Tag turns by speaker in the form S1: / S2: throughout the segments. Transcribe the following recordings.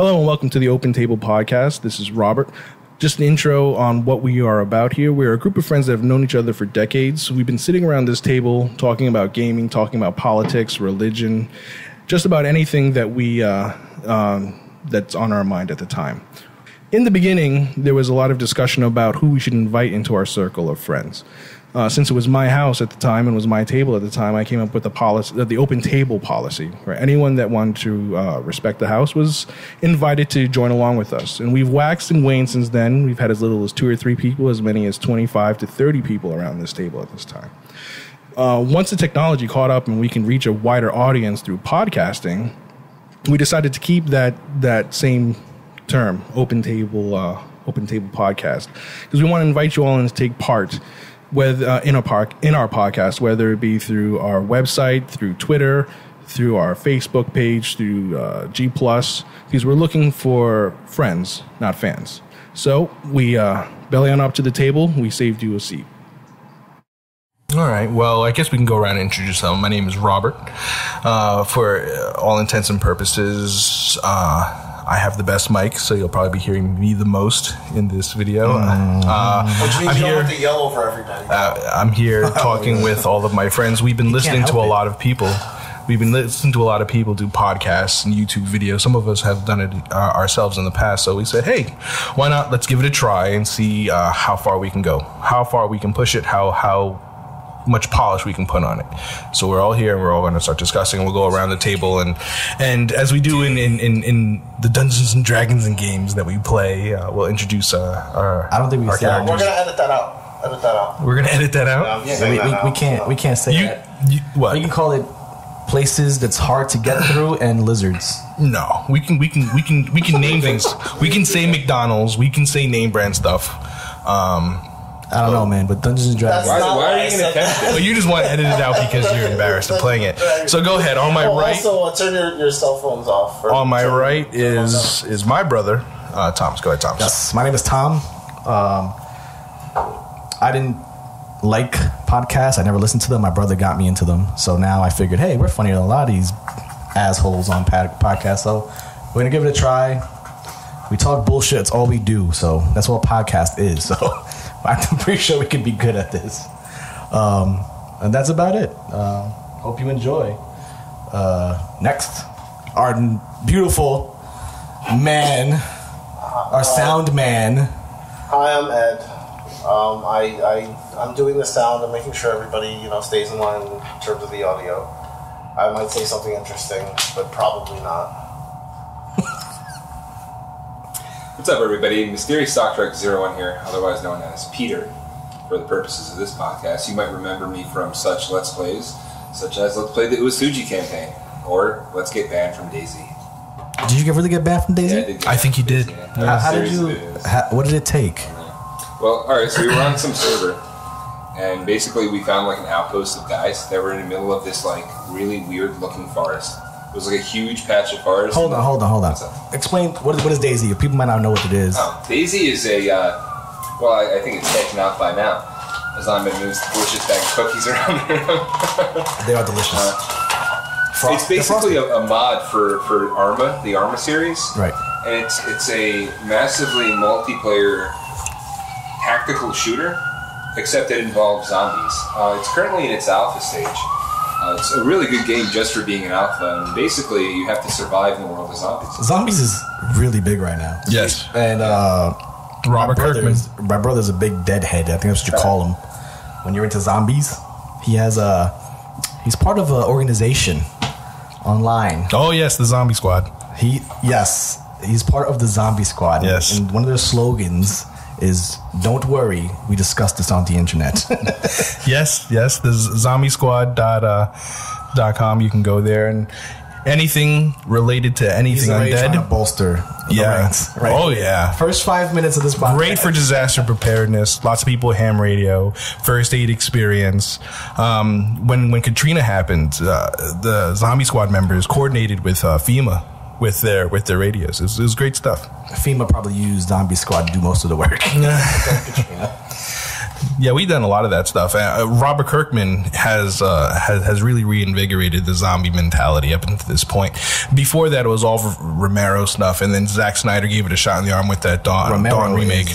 S1: Hello and welcome to the Open Table Podcast. This is Robert. Just an intro on what we are about here. We're a group of friends that have known each other for decades. We've been sitting around this table talking about gaming, talking about politics, religion, just about anything that that's on our mind at the time. In the beginning, there was a lot of discussion about who we should invite into our circle of friends. Since it was my house at the time and was my table at the time, I came up with the open table policy. Right? Anyone that wanted to respect the house was invited to join along with us. And we've waxed and waned since then. We've had as little as 2 or 3 people, as many as 25 to 30 people around this table at this time. Once the technology caught up and we can reach a wider audience through podcasting, we decided to keep that same term, open table podcast, because we want to invite you all in to take part in our podcast, whether it be through our website, through Twitter, through our Facebook page, through G+, because we're looking for friends, not fans. So we belly on up to the table. We saved you a seat. All right. Well, I guess we can go around and introduce them. My name is Robert. For all intents and purposes, I have the best mic, so you'll probably be hearing me the most in this video.
S2: Which means you don't have to yell over everybody.
S1: I'm here talking with all of my friends. We've been listening to a lot of people. We've been listening to a lot of people do podcasts and YouTube videos. Some of us have done it ourselves in the past. So we said, hey, why not? Let's give it a try and see how far we can go, how far we can push it, how much polish we can put on it. So we're all here and we're all going to start discussing, and we'll go around the table and as we do in the Dungeons and Dragons and games that we play, we'll introduce our
S3: I don't think we
S1: our
S3: say that.
S2: We're gonna edit that out.
S1: We're gonna edit that out.
S3: Yeah, we can't say that.
S1: What?
S3: We can call it places that's hard to get through and lizards.
S1: No, we can name things. We can say McDonald's. We can say name brand stuff.
S3: I don't know, man, but Dungeons and Dragons.
S2: Why
S4: are you going to attempt it?
S1: Well, you just want to edit it out because you're embarrassed of playing it. So go ahead. On my right.
S2: Also, turn your cell phones off.
S1: On my right is my brother, Thomas. Go ahead, Thomas.
S3: Yes, my name is Tom. I didn't like podcasts. I never listened to them. My brother got me into them. So now I figured, hey, we're funnier than a lot of these assholes on podcasts. So we're going to give it a try. We talk bullshit. It's all we do. So that's what a podcast is. So I'm pretty sure we can be good at this. And that's about it. Hope you enjoy. Next, our beautiful man, our sound man.
S2: Hi, I'm Ed. I'm doing the sound and making sure everybody stays in line in terms of the audio. I might say something interesting, but probably not.
S4: What's up, everybody? Mysterious Stock Trek 01 here, otherwise known as Peter, for the purposes of this podcast. You might remember me from such Let's Plays, such as Let's Play the Usuji campaign, or Let's Get Banned from DayZ.
S3: Did you really get banned from DayZ?
S4: Yeah,
S1: I think you did.
S3: How did you? What did it take?
S4: Well, alright, so we were on some server, and basically we found like an outpost of guys that were in the middle of this like really weird looking forest. It was like a huge patch of forest.
S3: Hold on. Explain, what is DayZ? People might not know what it is.
S4: Oh, DayZ is I think it's taken out by now. As long as it moves delicious bag of cookies around the room.
S3: They are delicious.
S4: It's basically a mod for Arma, the Arma series.
S3: Right.
S4: And it's a massively multiplayer tactical shooter, except it involves zombies. It's currently in its alpha stage. It's a really good game just for being an alpha, and basically you have to survive in the world of zombies.
S3: Zombies is really big right now.
S1: Yes.
S3: And
S1: Robert Kirkman.
S3: My brother's a big deadhead. I think that's what you call him. When you're into zombies, he's part of an organization online.
S1: Oh yes, the Zombie Squad.
S3: He's part of the Zombie Squad.
S1: Yes.
S3: And one of their slogans is "Don't worry, we discussed this on the internet."
S1: Yes. The zombiesquad.com. You can go there and anything related to anything undead.
S3: Trying to bolster the ranks, right?
S1: Oh yeah.
S3: First 5 minutes of this podcast.
S1: Great for disaster preparedness. Lots of people ham radio, first aid experience. When Katrina happened, the Zombie Squad members coordinated with FEMA with their radios. It was great stuff.
S3: FEMA probably used Zombie Squad to do most of the work.
S1: Yeah, we've done a lot of that stuff. Robert Kirkman has really reinvigorated the zombie mentality up until this point. Before that, it was all Romero stuff, and then Zack Snyder gave it a shot in the arm with that Dawn remake.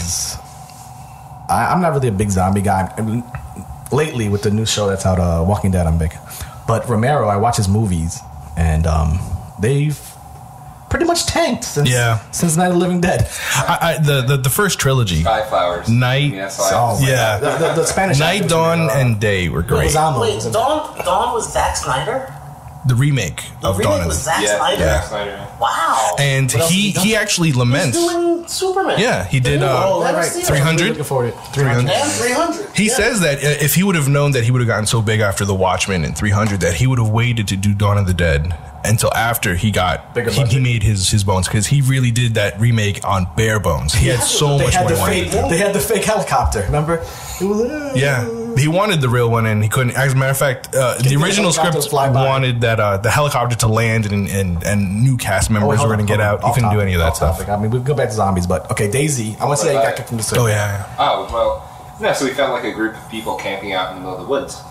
S3: I'm not really a big zombie guy. I mean, lately, with the new show that's out, Walking Dead, I'm big. But Romero, I watch his movies, and they've pretty much tanked since Night of the Living Dead.
S1: The first trilogy,
S4: Sky Flowers,
S1: Night,
S3: the Spanish
S1: Night, Dawn, and Day were great.
S2: Wait, Dawn was Zack Snyder?
S1: The remake of Dawn
S2: was Zack Snyder?
S4: Zack Snyder.
S2: Wow.
S1: And he actually laments.
S2: He's doing Superman.
S1: Yeah, he did 300.
S3: Looking forward to
S1: 300.
S2: And 300.
S1: He says that if he would have known that he would have gotten so big after The Watchmen and 300, that he would have waited to do Dawn of the Dead until after he made his bones, because he really did that remake on bare bones. He had so much more money.
S3: They had the fake helicopter, remember? It was,
S1: he wanted the real one and he couldn't. As a matter of fact, the original script wanted that the helicopter to land and new cast members were going to get out. He couldn't do any of that stuff.
S3: I mean, we can go back to zombies, but okay, Daisy. I want to say you got kicked from the circle.
S1: Oh yeah.
S4: Oh well, yeah. So we found like a group of people camping out in the middle of the woods,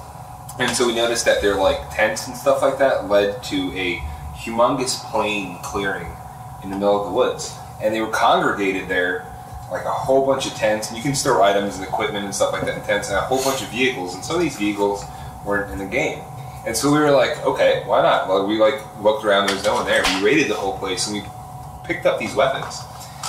S4: and so we noticed that their like tents and stuff like that led to a humongous plain clearing in the middle of the woods, and they were congregated there. Like a whole bunch of tents, and you can store items and equipment and stuff like that in tents, and a whole bunch of vehicles, and some of these vehicles weren't in the game. And so we were like, okay, why not? Well, we like looked around, there was no one there. We raided the whole place, and we picked up these weapons.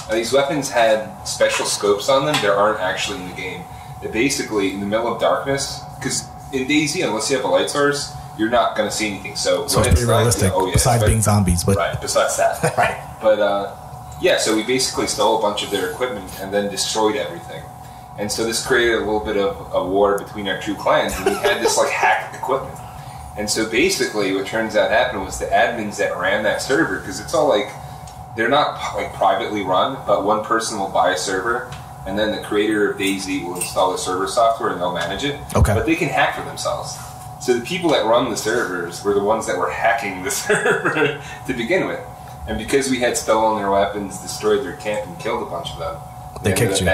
S4: Now, these weapons had special scopes on them that aren't actually in the game. They're basically in the middle of darkness, because in DayZ, unless you have a light source, you're not going to see anything. So
S3: it's pretty realistic, besides being zombies. But
S4: right, besides that.
S3: Right.
S4: But, yeah, so we basically stole a bunch of their equipment and then destroyed everything. And so this created a little bit of a war between our two clans, and we had this like hacked equipment. And so basically what turns out happened was the admins that ran that server, because it's all like, they're not like privately run, but one person will buy a server, and then the creator of DayZ will install the server software and they'll manage it.
S3: Okay.
S4: But they can hack for themselves. So the people that run the servers were the ones that were hacking the server to begin with. And because we had stolen their weapons, destroyed their camp, and killed a bunch of them,
S3: they kicked you.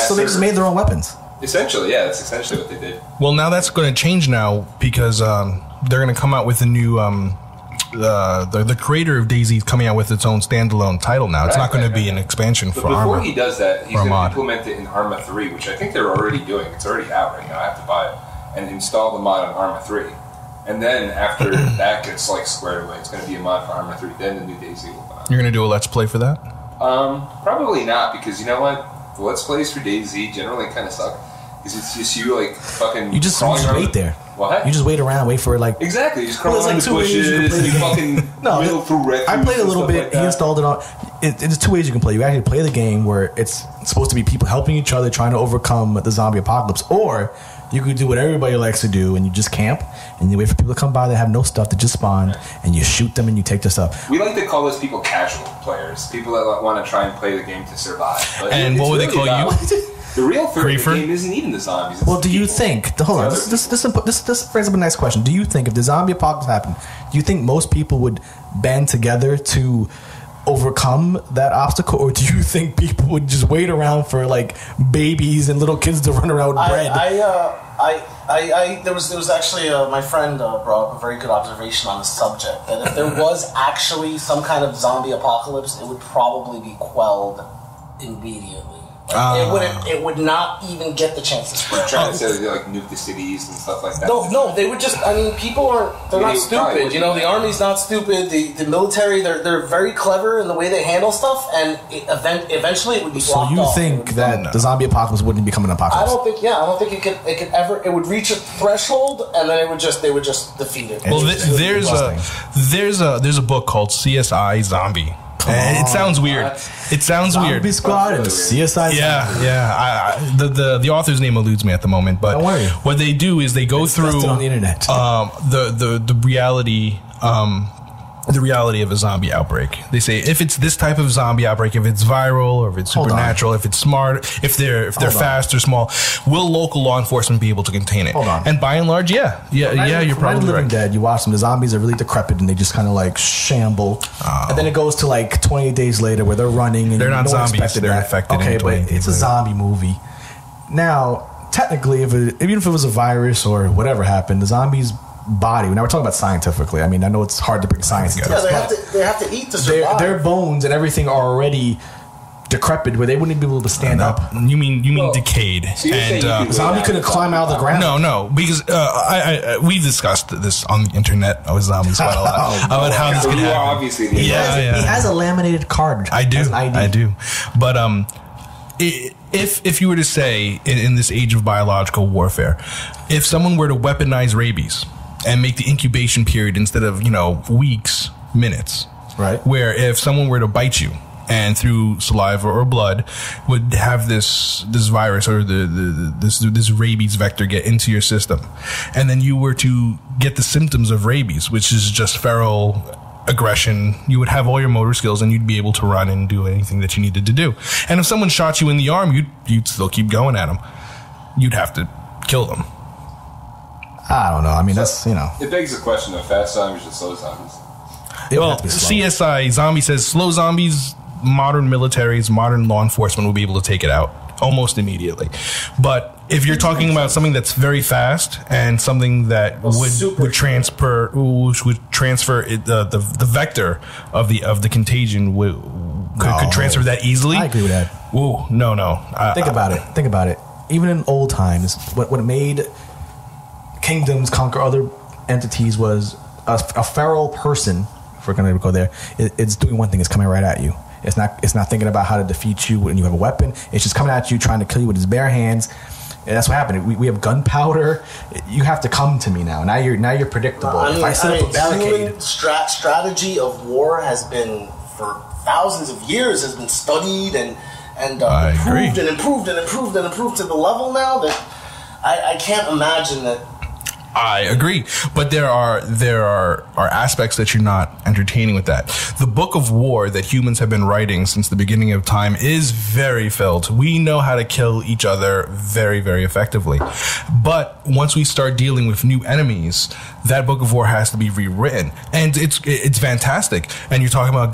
S4: So
S3: they just made their own weapons.
S4: Essentially, yeah, that's essentially what they did.
S1: Well, now that's going to change now, because they're going to come out with a new. The creator of DayZ is coming out with its own standalone title now. It's not going to be an expansion for Arma.
S4: Before he does that, he's going to implement it in Arma 3, which I think they're already doing. It's already out right now. I have to buy it and install the mod on Arma 3. And then after that gets like squared away, it's going to be a mod for Arma 3. Then the new DayZ will come out.
S1: You're going to do a Let's Play for that?
S4: Probably not, because you know what? The Let's Plays for DayZ generally kind of suck. Because it's just you like fucking.
S3: You just wait there.
S4: What?
S3: You just wait around, wait for like.
S4: Exactly. You just crawl around the bushes. You fucking whittle through refuge.
S3: I played a little bit. He installed it on. It's two ways you can play. You actually play the game where it's supposed to be people helping each other, trying to overcome the zombie apocalypse, or you could do what everybody likes to do, and you just camp and you wait for people to come by that have no stuff to just spawn, and you shoot them and you take their stuff.
S4: We like to call those people casual players, people that want to try and play the game to survive. But
S1: and what would they call you?
S4: The real threat of the game isn't even the zombies.
S3: Well, do you think? Hold on. This brings up a nice question. Do you think if the zombie apocalypse happened, do you think most people would band together to overcome that obstacle, or do you think people would just wait around for like babies and little kids to run around with bread?
S2: There was actually my friend brought up a very good observation on the subject, that if there was actually some kind of zombie apocalypse, it would probably be quelled immediately. It would not even get the chance to spread.
S4: Trying to say like nuke the cities and stuff like that.
S2: No, they would just. I mean, people they're not stupid. You know, the army's not stupid. The military, they're very clever in the way they handle stuff, and eventually it would be blocked off.
S3: So you think that the zombie apocalypse wouldn't become an apocalypse?
S2: I don't think it could ever. It would reach a threshold, and then they would just defeat it.
S1: Well, there's a book called CSI Zombie. It sounds weird. It sounds
S3: Zombie
S1: weird.
S3: Squad and CSI.
S1: Yeah. The author's name eludes me at the moment, but
S3: don't worry.
S1: What they do is they go through
S3: on the internet.
S1: The reality. The reality of a zombie outbreak. They say if it's this type of zombie outbreak, if it's viral or if it's supernatural, if it's smart, if they're fast or small, will local law enforcement be able to contain it?
S3: Hold on.
S1: And by and large, you're probably
S3: Living
S1: right.
S3: Dead. You watch them. The zombies are really decrepit and they just kind of like shamble. And then it goes to like 28 days later where they're running and
S1: they're not zombies. They're infected.
S3: Okay, but it's a zombie movie. Now, technically, even if it was a virus or whatever happened, the zombie's body. Now we're talking about scientifically. I mean, I know it's hard to bring science into this.
S2: They have to eat to survive.
S3: Their bones and everything are already decrepit, where they wouldn't be able to stand up.
S1: You mean decayed?
S4: So
S1: And
S3: zombie couldn't climb out of the ground.
S1: no, because we discussed this on the internet with zombies quite a lot about how this
S4: So
S1: could
S4: you are
S1: happen.
S4: obviously the
S3: He has a laminated card.
S1: I do.
S3: as an ID.
S1: I do. But if you were to say in this age of biological warfare, if someone were to weaponize rabies and make the incubation period instead of weeks, minutes,
S3: Right.
S1: Where if someone were to bite you and through saliva or blood would have this virus or this rabies vector get into your system, and then you were to get the symptoms of rabies, which is just feral aggression, you would have all your motor skills and you'd be able to run and do anything that you needed to do. And if someone shot you in the arm, you'd still keep going at them. You'd have to kill them.
S3: I don't know. I mean, that's
S4: It begs the question of fast zombies or slow zombies.
S1: Well, CSI Zombie says slow zombies, modern militaries, modern law enforcement will be able to take it out almost immediately. But if you're talking about something that's very fast and something that would transfer the vector of the contagion could transfer that easily.
S3: I agree with that.
S1: Whoa, no.
S3: Think about it. Even in old times, what made kingdoms conquer other entities was a feral person. If we're going to go there, it's doing one thing. It's coming right at you. It's not thinking about how to defeat you when you have a weapon. It's just coming at you, trying to kill you with its bare hands. And that's what happened. We have gunpowder. You have to come to me now. Now you're predictable. If I set up a barricade,
S2: strategy of war has been for thousands of years has been studied and improved to the level now that I can't imagine that.
S1: I agree, but there are aspects that you're not entertaining with that. The book of war that humans have been writing since the beginning of time is very filled. We know how to kill each other very, very effectively. But once we start dealing with new enemies, that book of war has to be rewritten, and it's fantastic. And you're talking about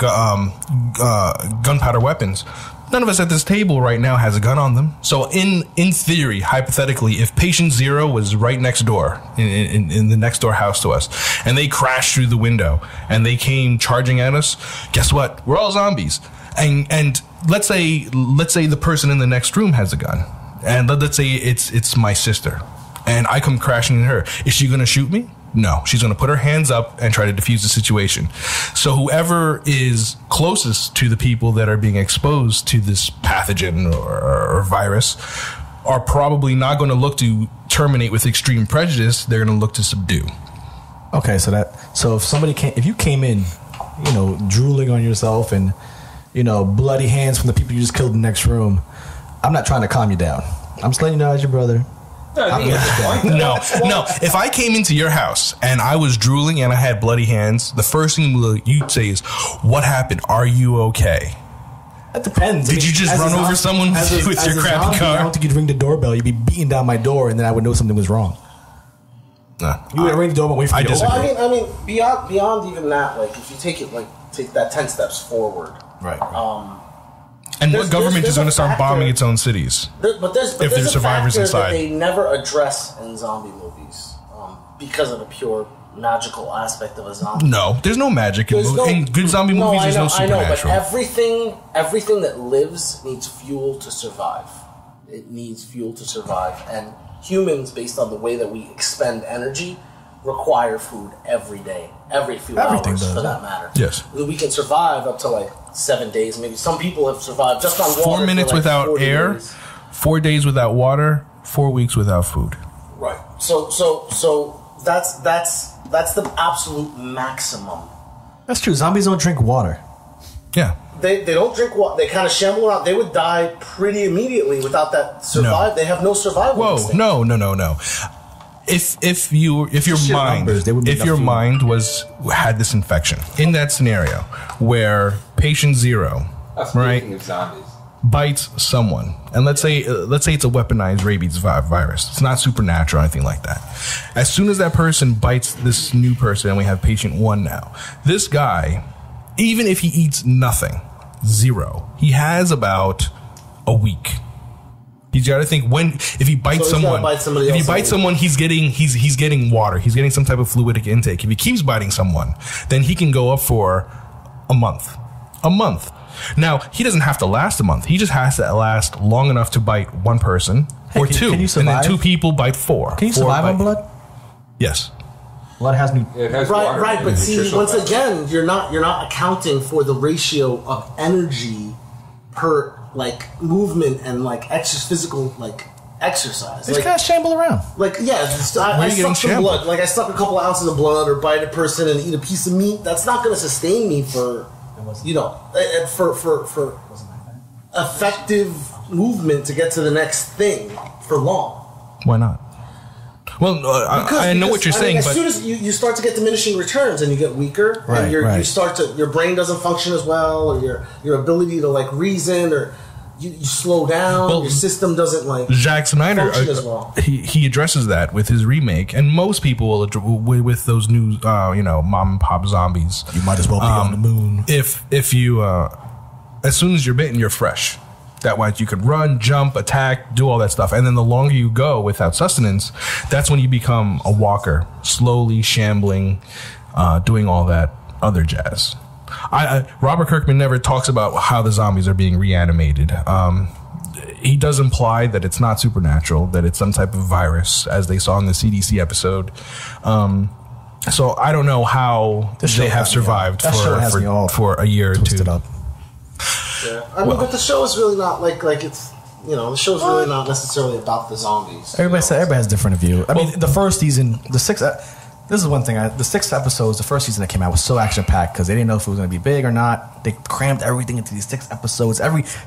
S1: gunpowder weapons. None of us at this table right now has a gun on them. So in theory, hypothetically, if patient 0 was right next door, in the next door house to us, and they crashed through the window and they came charging at us, guess what? We're all zombies. And let's say the person in the next room has a gun. And let's say it's my sister. And I come crashing in her. Is she going to shoot me? No, she's going to put her hands up and try to defuse the situation. So whoever is closest to the people that are being exposed to this pathogen or virus are probably not going to look to terminate with extreme prejudice. They're going to look to subdue.
S3: Okay, so if you came in, drooling on yourself and bloody hands from the people you just killed in the next room, I'm not trying to calm you down. I'm just letting you know as your brother.
S1: No. If I came into your house and I was drooling and I had bloody hands, the first thing you'd say is, "What happened? Are you okay?"
S3: That depends.
S1: Did you just run over someone with your crappy car?
S3: I don't think you'd ring the doorbell. You'd be beating down my door, and then I would know something was wrong. You would ring the doorbell and wait for me to open it.
S2: I mean, beyond even that, like if you take that 10 steps forward,
S3: right.
S1: And what government is going to start bombing its own cities?
S2: But there's
S1: survivors
S2: a factor
S1: inside.
S2: that they never address in zombie movies because of the pure magical aspect of a zombie.
S1: No, there's no magic in good zombie movies. There's no supernatural.
S2: I know, but everything that lives needs fuel to survive. It needs fuel to survive, and humans, based on the way that we expend energy, require food every day, every few
S3: Everything
S2: hours,
S3: does,
S2: for
S3: yeah.
S2: that matter.
S1: Yes.
S2: We can survive up to like 7 days. Maybe some people have survived just on water.
S1: 4 minutes
S2: for like
S1: without
S2: 40
S1: air,
S2: days.
S1: 4 days without water, 4 weeks without food.
S2: Right. So that's the absolute maximum.
S3: That's true. Zombies don't drink water.
S1: Yeah.
S2: They don't drink water. They kind of shamble around. They would die pretty immediately without that survive.
S1: No.
S2: They have no survival
S1: Whoa,
S2: instinct.
S1: no. If your mind had this infection in that scenario where patient 0, right,
S4: Speaking of zombies.
S1: bites someone, and let's say it's a weaponized rabies virus. It's not supernatural or anything like that. As soon as that person bites this new person, and we have patient 1 now, this guy, even if he eats nothing, 0, he has about a week He's got to think if he bites
S2: So he's gotta
S1: someone,
S2: bite somebody
S1: if he
S2: else
S1: bites
S2: already.
S1: someone, he's getting water. He's getting some type of fluidic intake. If he keeps biting someone, then he can go up for a month. A month. Now, he doesn't have to last a month. He just has to last long enough to bite one person or
S3: can-
S1: two.
S3: can you
S1: And then
S3: survive?
S1: 2 people bite 4.
S3: Can you
S1: 4
S3: survive on
S1: bite-
S3: blood?
S1: Yes.
S3: Blood has new.
S4: It has
S2: Right,
S4: water
S2: right,
S4: and
S2: but see,
S4: nutritional
S2: once
S4: value.
S2: again, you're not accounting for the ratio of energy per like movement and like physical like exercise.
S3: They just
S2: Like,
S3: kind of shamble around.
S2: like yeah, I
S1: are you getting
S2: suck some
S1: shambled?
S2: blood. Like I suck a couple ounces of blood or bite a person and eat a piece of meat. That's not going to sustain me for for effective movement to get to the next thing for long.
S1: Why not? Well, I know what you're saying,
S2: as
S1: but
S2: soon as you start to get diminishing returns and you get weaker,
S3: Right,
S2: and you
S3: right.
S2: start to your brain doesn't function as well, or your ability to like reason, or you slow down,
S1: Well,
S2: your system doesn't like
S1: Zack Snyder,
S2: function as well.
S1: he addresses that with his remake, and most people will with those new, mom and pop zombies.
S3: You might as well be on the moon.
S1: If you, as soon as you're bitten, you're fresh. That way you could run, jump, attack, do all that stuff. And then the longer you go without sustenance, that's when you become a walker, slowly shambling, doing all that other jazz. Robert Kirkman never talks about how the zombies are being reanimated. He does imply that it's not supernatural, that it's some type of virus, as they saw in the CDC episode. So I don't know how
S3: This show
S1: they have
S3: has me all-
S1: survived
S3: that show has me all
S1: for a year or
S3: Twisted
S1: two.
S3: up.
S2: Yeah. I mean, but the show is really not like it's the show's really not necessarily about the zombies.
S3: Everybody has a different view. I mean, the first season, this is one thing. The 6 episodes, the first season that came out was so action packed because they didn't know if it was going to be big or not. They crammed everything into these 6 episodes.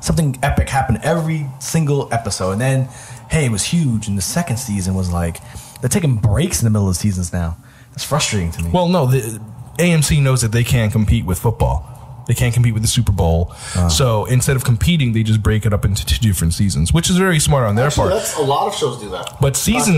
S3: Something epic happened every single episode, and then it was huge. And the second season was like they're taking breaks in the middle of the seasons now. It's frustrating to me.
S1: Well, no, the AMC knows that they can't compete with football. They can't compete with the Super Bowl. So instead of competing, they just break it up into 2 different seasons, which is very smart on their
S2: Actually,
S1: part.
S2: that's a lot of shows do that.
S1: But season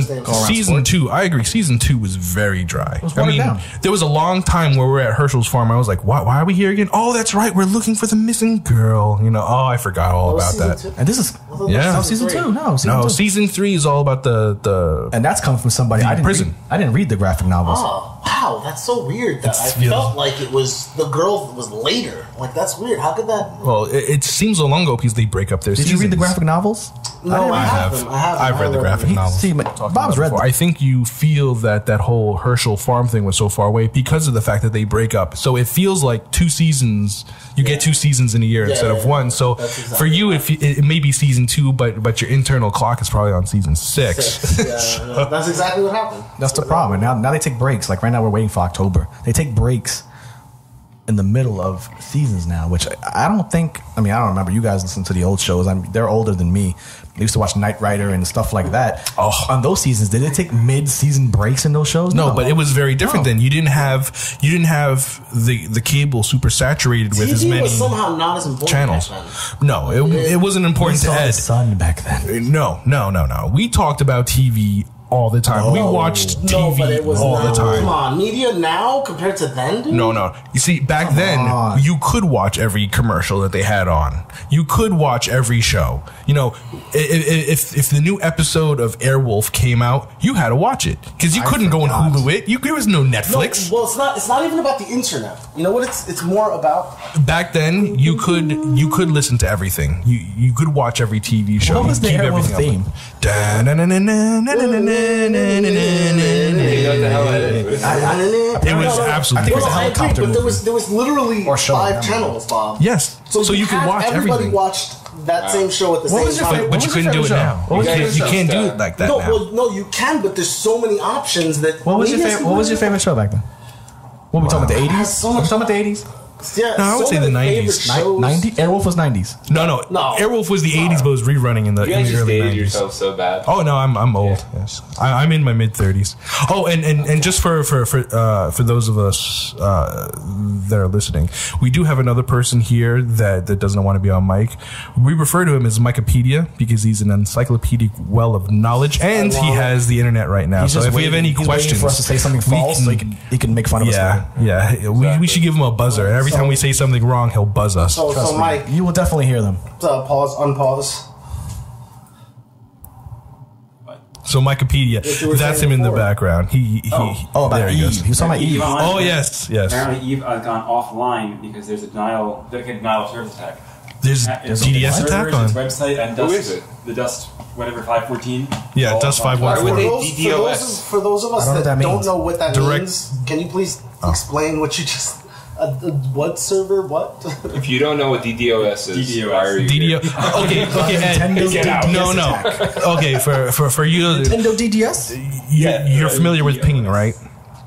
S2: Not
S1: 2, I agree. Season 2 was very dry.
S3: was watered down.
S1: There was a long time where we're at Herschel's farm. I was like, why are we here again? Oh, that's right. We're looking for the missing girl. I forgot all about that.
S3: and this is
S1: Yeah.
S3: season 2. No, season
S1: No,
S3: 2.
S1: season 3 is all about the
S3: And that's coming from somebody
S1: The
S3: I didn't
S1: prison.
S3: I didn't read the graphic novels.
S2: Oh, wow, that's so weird. That I
S1: feels-
S2: felt like it was the girl was later. Like that's weird. How could that?
S1: Well, it seems so long ago because they break up their
S3: Did
S1: seasons.
S3: you read the graphic novels?
S2: No, I have them.
S1: I've read the graphic novels.
S3: See, Bob's read
S1: Before. I think you feel that whole Herschel farm thing was so far away because of the fact that they break up. So it feels like 2 seasons. You get 2 seasons in a year instead of 1. So
S2: That's exactly
S1: for you, if it may be season 2, but your internal clock is probably on season 6.
S2: Yeah, that's exactly what happened.
S3: That's the problem. And now they take breaks. Like right now, we're waiting for October. They take breaks in the middle of seasons now, which I don't think. I mean, I don't remember. You guys listen to the old shows. They're older than me. They used to watch Knight Rider and stuff like that.
S1: Oh.
S3: On those seasons, did they take mid-season breaks in those shows?
S1: No, but it was very different
S3: No.
S1: then. You didn't have the cable super saturated with as
S2: TV
S1: many
S2: was somehow not as important
S1: channels.
S2: back then.
S1: No, it wasn't
S3: We
S1: important to
S3: saw the
S1: Ed.
S3: sun back then.
S1: No. We talked about TV all the time. We watched TV
S2: but it was
S1: all the
S2: not.
S1: time.
S2: Come on, media now compared to then, dude.
S1: No. You see, back then,
S3: on.
S1: you could watch every commercial that they had on. You could watch every show. If the new episode of Airwolf came out, you had to watch it because you couldn't go and
S3: forgot.
S1: Hulu it. There was no
S2: No,
S1: Netflix.
S2: well, it's not even about the internet. You know what? It's more about.
S1: Back then, you could listen to everything. You could watch every TV show.
S3: What was
S1: You
S3: the
S1: keep
S3: Airwolf
S1: everything
S3: theme?
S1: It was absolutely
S3: I think it was a
S2: I agree,
S3: helicopter
S2: but
S3: movie.
S2: there was literally
S3: Or show,
S2: 5
S3: yeah.
S2: channels, Bob.
S1: Yes. So you could
S2: had-
S1: watch
S2: everybody
S1: everything.
S2: watched that same show at the
S3: What
S2: same
S3: was your
S2: time.
S3: favorite-
S1: But
S3: What
S1: you
S3: was your
S1: couldn't do it
S3: favorite
S1: now.
S3: show? What was
S1: You
S3: your
S1: can't, you
S4: favorite
S1: can't
S4: show?
S1: do it like that
S2: No,
S1: now.
S2: well, no, you can, but there's so many options that.
S3: What was your favorite show back then? What were we talking about? The 80s?
S2: Has so
S3: Were we
S2: much-
S3: talking about the 80s?
S2: Yeah,
S1: No, I would
S2: so
S1: say the
S2: many
S1: 90s.
S2: favorite shows.
S3: 90? Airwolf was 90s.
S1: No.
S2: No.
S1: Airwolf was the 80s, but was rerunning in the,
S4: You
S1: in
S4: guys
S1: the
S4: just
S1: early
S4: dated
S1: 90s.
S4: yourself so bad.
S1: Oh no, I'm old. Yes, I'm in my mid 30s. Oh, and just for those of us that are listening, we do have another person here that doesn't want to be on mic. We refer to him as Wikipedia because he's an encyclopedic well of knowledge, and he has the internet right now.
S3: He's
S1: So
S3: just
S1: if we have any
S3: he's waiting
S1: questions
S3: for us to say something
S1: we
S3: false, so he can make fun of us.
S1: yeah. We should give him a buzzer, and every time we say something wrong, he'll buzz us.
S2: So,
S3: Trust me.
S2: Mike,
S3: You will definitely hear them.
S2: unpause.
S1: So Wikipedia, that's him in the background.
S3: About
S1: there he
S3: Eve.
S1: goes.
S3: He was talking about Eve.
S1: Oh, yes.
S5: Apparently Eve has gone offline because there's a dedicated denial of service attack.
S1: There's DDoS attack on
S5: its website and Dust,
S4: Who is it?
S5: The Dust, whatever, 514.
S1: Yeah, Dust 514.
S2: For those of us that don't know what that
S1: Direct-
S2: means, can you please explain what you just... what server? What?
S4: If you don't know what DDoS is,
S5: DDoS.
S4: why are you here?
S1: Okay, Ed.
S3: Get out.
S1: No. Okay, for you,
S3: Nintendo DDS?
S1: you're familiar with pinging, right?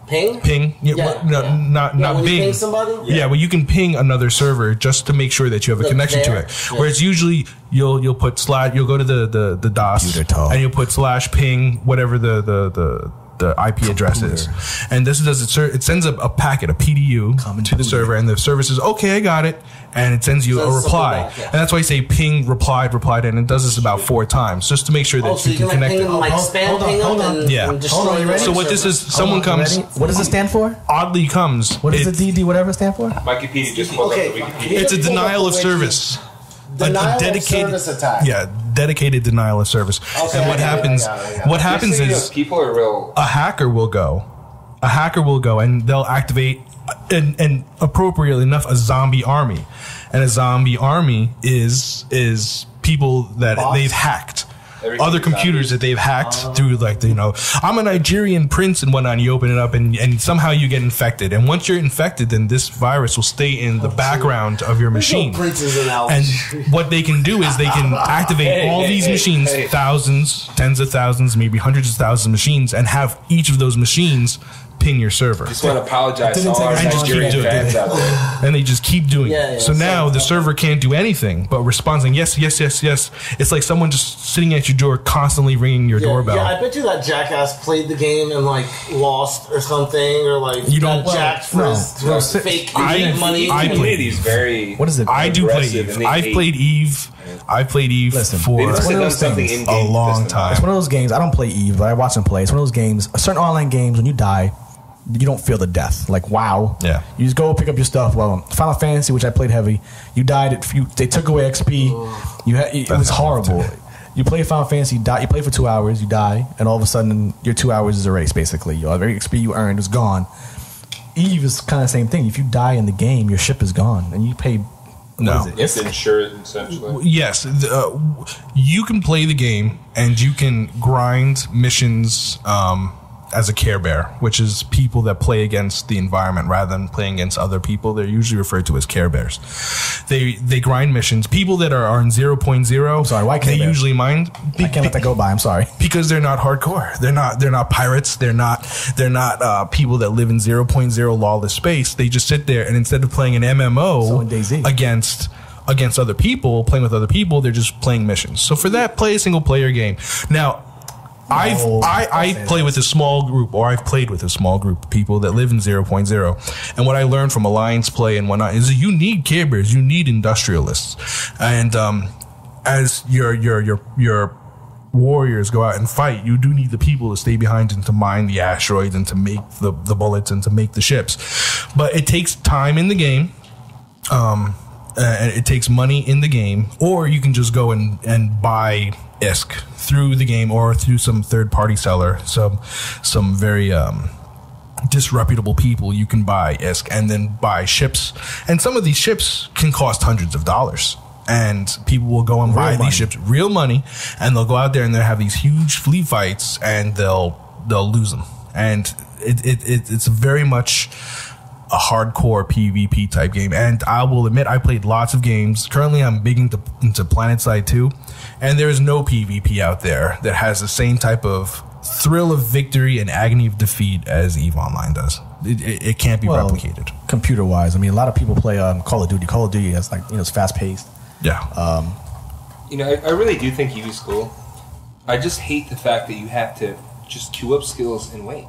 S2: Ping?
S1: Ping?
S2: Yeah.
S1: Not
S2: when
S1: Bing.
S2: you ping somebody?
S1: Yeah, well, you can ping another server just to make sure that you have a connection to it.
S2: Yeah.
S1: Whereas usually you'll put you'll go to the DOS and you'll put /ping whatever the IP address is, and this does it sends a packet, a PDU to the server, and the server says, "Okay, I got it," and it sends you a reply,
S2: back, yeah.
S1: and that's why I say ping replied, and it does this about 4 times just to make sure that
S2: So
S1: you can connect
S2: ping
S1: it.
S2: them, like spam ping them and destroy
S3: Hold on, you
S2: the
S3: ready?
S1: So what this is, someone comes.
S3: What does it stand for?
S1: Oddly comes.
S3: What does the DD whatever stand for?
S4: Wikipedia just pulled up the Wikipedia.
S1: It's a denial of service.
S2: Denial of service attack.
S1: Yeah, dedicated denial of service.
S2: Okay,
S1: And what happens?
S2: I got it.
S1: What happens is
S4: people are real.
S1: a hacker will go and they'll activate and appropriately enough a zombie army, and a zombie army is people that they've hacked. Other computers that they've hacked through, I'm a Nigerian prince and whatnot, and you open it up and somehow you get infected. And once you're infected, then this virus will stay in the background of your machine. And what they can do is they can activate all these machines, thousands, tens of thousands, maybe hundreds of thousands of machines, and have each of those machines ping your server.
S4: Just want to apologize to all our Nigerian fans out there.
S1: And they just keep doing it. So now the server can't do anything but respond saying yes. It's like someone just sitting at your door constantly ringing your doorbell.
S2: Yeah, I bet you that jackass played the game and lost or something, or
S1: you don't
S2: jacked for his fake money.
S1: I played
S4: He's very.
S3: What is it?
S1: I do play Eve. I've played Eve. I've played Eve for a long time.
S3: It's one of those games. I don't play Eve, but I watch them play. It's one of those games. Certain online games, when you die, you don't feel the death. Like, wow.
S1: Yeah.
S3: You just go pick up your stuff. Well, Final Fantasy, which I played heavy, you died. They took away XP. It was horrible. You play Final Fantasy, you play for 2 hours, you die, and all of a sudden your 2 hours is erased, basically. Every XP you earned is gone. Eve is kind of the same thing. If you die in the game, your ship is gone, and you pay...
S4: It's insured, essentially.
S1: Yes. You can play the game, and you can grind missions as a Care Bear, which is people that play against the environment rather than playing against other people. They're usually referred to as Care Bears. They grind missions. People that are in 0.0,
S3: I'm sorry, why Care
S1: they
S3: Bear?
S1: usually mind.
S3: I can't let that go by. I'm sorry.
S1: Because they're not hardcore. They're not pirates. They're not people that live in 0.0 lawless space. They just sit there, and instead of playing an MMO against other people, playing with other people, they're just playing missions. So for that, play a single player game. Now, I play with a small group, or I've played with a small group of people that live in 0.0. And what I learned from Alliance play and whatnot is that you need Care Bears, you need industrialists. And as your warriors go out and fight, you do need the people to stay behind and to mine the asteroids and to make the bullets and to make the ships. But it takes time in the game. It takes money in the game, or you can just go and buy ISK through the game or through some third-party seller, some very disreputable people. You can buy ISK and then buy ships, and some of these ships can cost hundreds of dollars. And people will go and buy these ships, real money, and they'll go out there and they'll have these huge fleet fights, and they'll lose them. And it's very much a hardcore PvP type game. And I will admit, I played lots of games. Currently, I'm big into PlanetSide 2, and there is no PvP out there that has the same type of thrill of victory and agony of defeat as EVE Online does. It can't be replicated.
S3: Computer-wise, I mean, a lot of people play Call of Duty. Call of Duty has it's fast-paced.
S1: Yeah.
S4: I really do think EVE is cool. I just hate the fact that you have to just queue up skills and wait.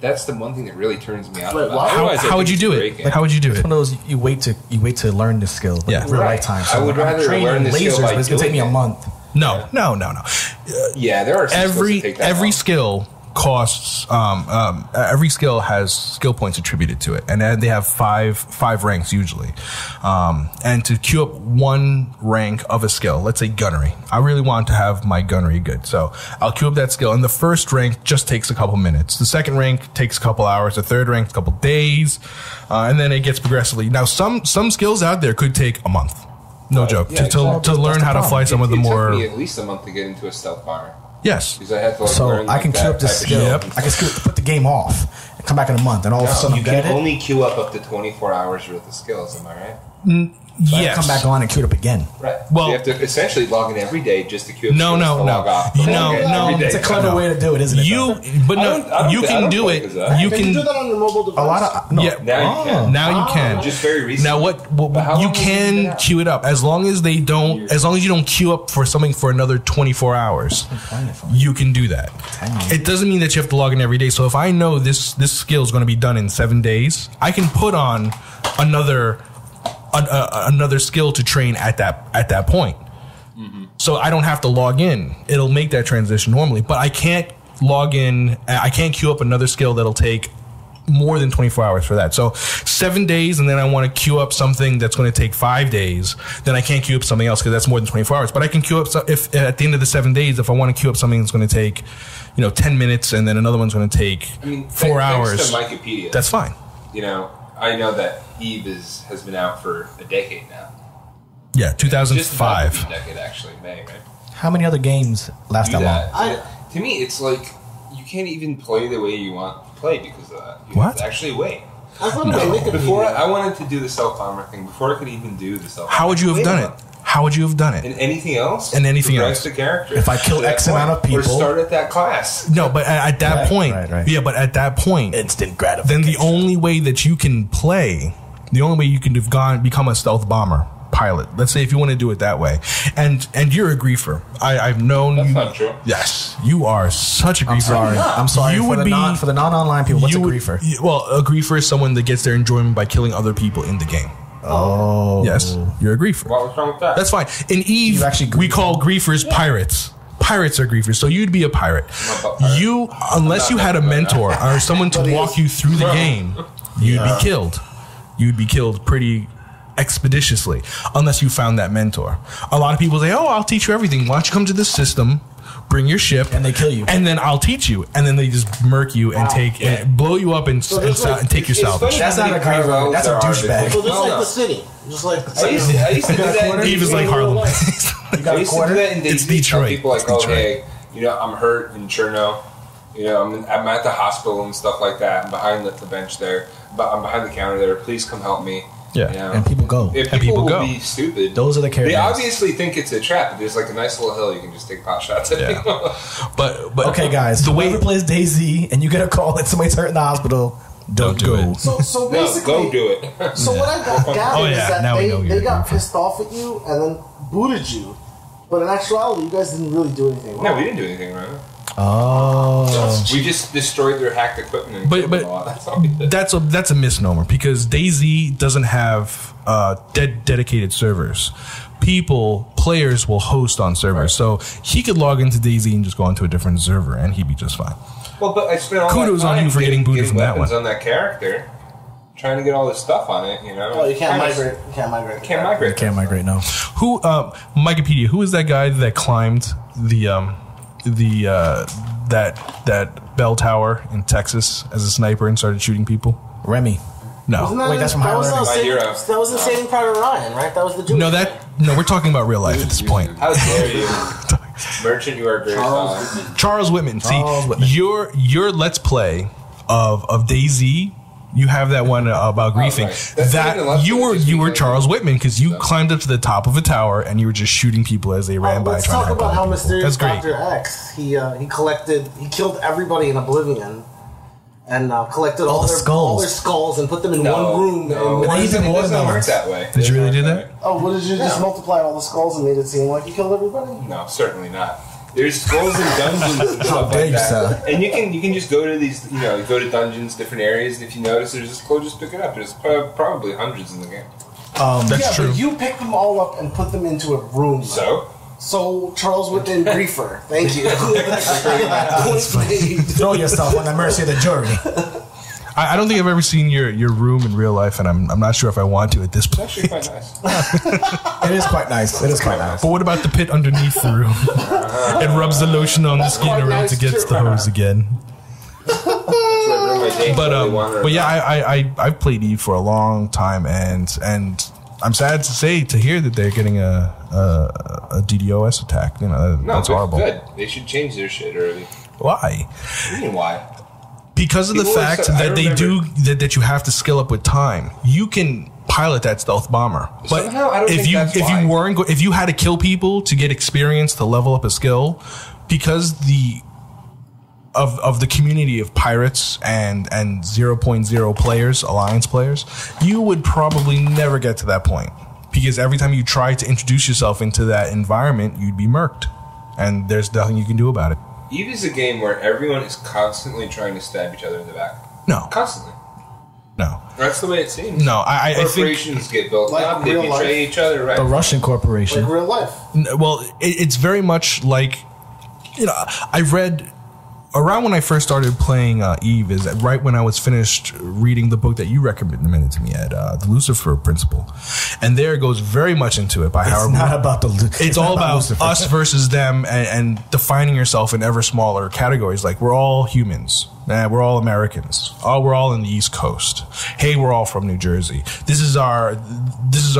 S4: That's the one thing that really turns me out.
S1: How would you do it? How would you do it?
S3: It's one of those you wait to learn the skill.
S1: Yeah,
S3: for a lifetime. So
S4: I would rather learn the skill by
S3: but it's gonna take me a month.
S1: No.
S4: Yeah, there are some
S1: every skill costs. Every skill has skill points attributed to it, and then they have five ranks usually. And to queue up one rank of a skill, let's say gunnery, I really want to have my gunnery good, so I'll queue up that skill. And the first rank just takes a couple minutes. The second rank takes a couple hours. The third rank a couple days, and then it gets progressively. Now, some skills out there could take a month. No joke.
S4: Yeah,
S1: to learn how to fly some of the more.
S4: It took me at least a month to get into a stealth bomber.
S1: Yes.
S4: Because I had to
S3: So
S4: learn
S3: I can queue up this skill.
S1: Yep.
S3: I can put the game off and come back in a month, and all of a sudden
S4: you
S3: I'm good at
S4: can
S3: it.
S4: only queue up to 24 hours worth of skills. Am I right?
S3: So I
S1: Yes.
S3: can come back on and queue it up again.
S4: Right.
S1: Well-
S4: So you have to essentially log in every day just to queue up
S1: No,
S4: skills
S1: no,
S4: to
S1: no.
S4: log off.
S1: No,
S4: Log in
S1: no.
S4: every day.
S3: It's a clever way to do it, isn't it?
S1: You,
S3: though?
S1: but
S4: I
S1: no,
S4: don't
S1: you
S4: think- I
S1: can
S4: don't
S1: do
S4: play
S1: it.
S4: as that.
S1: You
S2: Can you do
S1: can.
S2: that on your mobile device?
S3: A lot of no.
S1: Yeah.
S4: Now you can.
S1: Now you can.
S4: Just very recently.
S1: Now
S4: But how
S1: you
S4: long has it been
S1: can
S4: out?
S1: queue it up as long as they don't. As long as you don't queue up for something for another 24 hours. You can do that. It doesn't mean that you have to log in every day. So if I know this skill is going to be done in 7 days, I can put on another skill to train at that point. So I don't have to log in. It'll make that transition normally, but I can't log in. I can't queue up another skill that'll take more than 24 hours for that. So 7 days, and then I want to queue up something that's going to take 5 days. Then I can't queue up something else because that's more than 24 hours. But I can queue up if at the end of the 7 days, if I want to queue up something that's going to take, 10 minutes, and then another one's going to take 4 hours.
S4: Thanks to Wikipedia.
S1: That's fine.
S4: I know that Eve has been out for a decade now.
S1: Yeah,
S4: Just about
S1: 2005.
S4: to be a decade, actually, May, right?
S3: How many other games last
S4: Do
S3: that long?
S4: that. To me, it's like you can't even play the way you want to play because of that. You
S1: What?
S4: have to actually wait.
S2: I thought about Wikipedia.
S4: Before I wanted to do the self bomber thing, before I could even do the self.
S1: How would you have done it? How would you have done it?
S4: And anything else?
S1: And anything
S4: Progress
S1: else.
S4: the character.
S3: If I kill
S4: To that
S3: X amount of
S4: point. Or
S3: people-
S4: start at that class.
S1: No, but at that
S3: Right,
S1: point,
S3: right.
S1: yeah, but at that point,
S3: Instant
S1: then
S3: gratification.
S1: the only way that you can play, the only way you can have become a stealth bomber pilot. Let's say if you want to do it that way, and you're a griefer. I've known
S4: That's
S1: you.
S4: not true.
S1: Yes, you are such a griefer.
S3: I'm sorry.
S1: You
S3: for
S1: would
S3: the
S1: be
S3: for the non-online people. What's a
S1: you would-
S3: griefer?
S1: Well, a griefer is someone that gets their enjoyment by killing other people in the game.
S3: Oh,
S1: Yes, you're a griefer.
S4: What's wrong with that?
S1: That's fine. In Eve,
S3: You actually
S1: we
S3: grieve.
S1: call griefers pirates. Pirates are griefers, so you'd be a pirate.
S4: I'm a pirate.
S1: You, unless you had a mentor or someone to walk you through the game, you'd be killed. You'd be killed pretty expeditiously, unless you found that mentor. A lot of people say, "Oh, I'll teach you everything. Why don't you come to this system, bring your ship,
S3: And they kill you.
S1: and then I'll teach you." And then they just murk you and and blow you up and
S2: there's like-
S1: take your
S4: it's
S1: salvage.
S4: funny
S3: That's
S4: how
S3: not
S4: many
S3: a griefer.
S4: parallels
S3: That's a
S4: there are
S3: douchebag.
S4: between-
S2: So just
S4: No,
S2: like
S4: no.
S2: the city. Just like the
S4: I
S2: city.
S4: used to do that.
S1: Eve is like
S2: in real
S1: Harlem.
S2: life.
S3: You got
S4: I
S3: a
S4: used to do
S3: quarter?
S4: that in
S1: It's
S4: Daisy. Tell
S1: Detroit.
S4: people like,
S1: It's
S4: oh,
S1: Detroit.
S4: hey, I'm hurt in Cherno. I'm at the hospital and stuff like that. I'm behind the bench there. But I'm behind the counter there. Please come help me.
S1: Yeah.
S3: And people go.
S4: If
S1: And people
S4: will
S1: go.
S4: be stupid.
S3: Those are the
S4: They
S3: characters.
S4: obviously think it's a trap. There's like a nice little hill you can just take pot shots at.
S1: Yeah.
S4: people.
S1: But
S3: Okay, guys.
S1: the way
S3: Whoever plays DayZ and you get a call that somebody's hurt in the hospital, don't
S1: do
S3: go.
S1: it.
S2: So
S4: No,
S2: basically,
S4: go do it.
S2: So what I gathered
S1: Oh, yeah,
S2: is that
S1: now we know
S2: they
S1: you're
S2: got
S1: a griefer.
S2: pissed off at you and then booted you. But in actuality, you guys didn't really do anything wrong.
S4: No, we didn't do anything wrong.
S3: Oh.
S4: We just destroyed their hacked equipment and
S1: But-
S4: killed
S1: but-
S4: them a lot. That's all we did.
S1: that's a misnomer because DayZ doesn't have dedicated servers. Players will host on servers, so he could log into DayZ and just go onto a different server, and he'd be just fine.
S4: Well, but I spent all
S1: Kudos
S4: that
S1: on
S4: time
S1: you for getting booted from that
S4: weapons
S1: one.
S4: on that character, trying to get all this stuff on it.
S2: Oh, you can't migrate. You can't migrate.
S4: Can't migrate.
S3: Can't migrate now.
S1: Who, Wikipedia? Who is that guy that climbed that bell tower in Texas as a sniper and started shooting people?
S3: Remy.
S2: Wasn't
S1: No,
S2: that
S3: Wait, that's from
S2: that
S3: High
S2: was
S3: Learning.
S4: My hero.
S2: that was the same Private Ryan, right? That was the Jewish
S1: no,
S2: guy.
S1: no. We're talking about real life at this point.
S4: How dare you, merchant? You are great.
S2: Charles
S1: Charles Whitman.
S2: Whitman.
S1: See,
S3: Charles Whitman.
S1: your Let's Play of DayZ. You have that one about griefing.
S4: right. That's
S1: That
S4: even less
S1: you
S4: than
S1: were
S4: just
S1: you were
S4: being
S1: Charles
S4: like-
S1: Whitman because you climbed up to the top of a tower and you were just shooting people as they ran by.
S2: Let's
S1: trying
S2: talk
S1: to help
S2: about how
S1: other people.
S2: mysterious
S1: That's great.
S2: Dr. X. He killed everybody in Oblivion and collected all their skulls and put them in one room.
S4: No,
S2: and
S3: They even
S4: it
S3: more
S4: doesn't work
S3: numbers.
S4: that way.
S1: Did you really do
S4: It
S1: that?
S2: oh, what did you just multiply all the skulls and made it seem like you killed everybody?
S4: No, certainly not. There's skulls in dungeons and stuff
S3: dare
S4: like
S3: you, sir.
S4: that. And you can just go to these, you go to dungeons, different areas, and if you notice there's a skull, just pick it up. There's probably hundreds in the game.
S1: That's
S2: yeah,
S1: true.
S2: but you picked them all up and put them into a room.
S4: So,
S2: So Charles Whitman briefer. Thank you.
S3: Throw yourself on the mercy of the jury.
S1: I don't think I've ever seen your room in real life, and I'm not sure if I want to at this point.
S4: It's actually quite nice.
S3: It is quite nice. It is quite nice.
S1: But what about the pit underneath the room? It rubs the lotion on the skin around to get the hose again. But yeah, I've played Eve for a long time, and I'm sad to say to hear that they're getting a DDoS attack. You know, that's horrible.
S4: Good. They should change their shit early.
S1: Why?
S4: What do you mean why?
S1: Because of the fact that they do that you have to skill up with time. You can pilot that stealth bomber, but
S4: somehow, I don't think that's why.
S1: if you had to kill people to get experience to level up a skill, because of the community of pirates and 0.0 players, alliance players, you would probably never get to that point, because every time you try to introduce yourself into that environment, you'd be murked, and there's nothing you can do about it.
S4: Eve is a game where everyone is constantly trying to stab each other in the back.
S1: No.
S4: Constantly.
S1: No.
S4: That's the way it seems.
S1: No, I think...
S4: Corporations get built
S2: like
S4: up, they
S2: real
S4: betray each other, right?
S3: The Russian corporation.
S2: Like real life.
S1: Well, it's very much like... You know, I read... Around when I first started playing Eve is right when I was finished reading the book that you recommended to me, Ed, The Lucifer Principle. And there it goes very much into it. It's
S3: not about
S1: It's all about Lucifer. Us versus them and defining yourself in ever smaller categories. Like, we're all humans. We're all Americans. We're all in the East Coast. Hey, we're all from New Jersey. This is our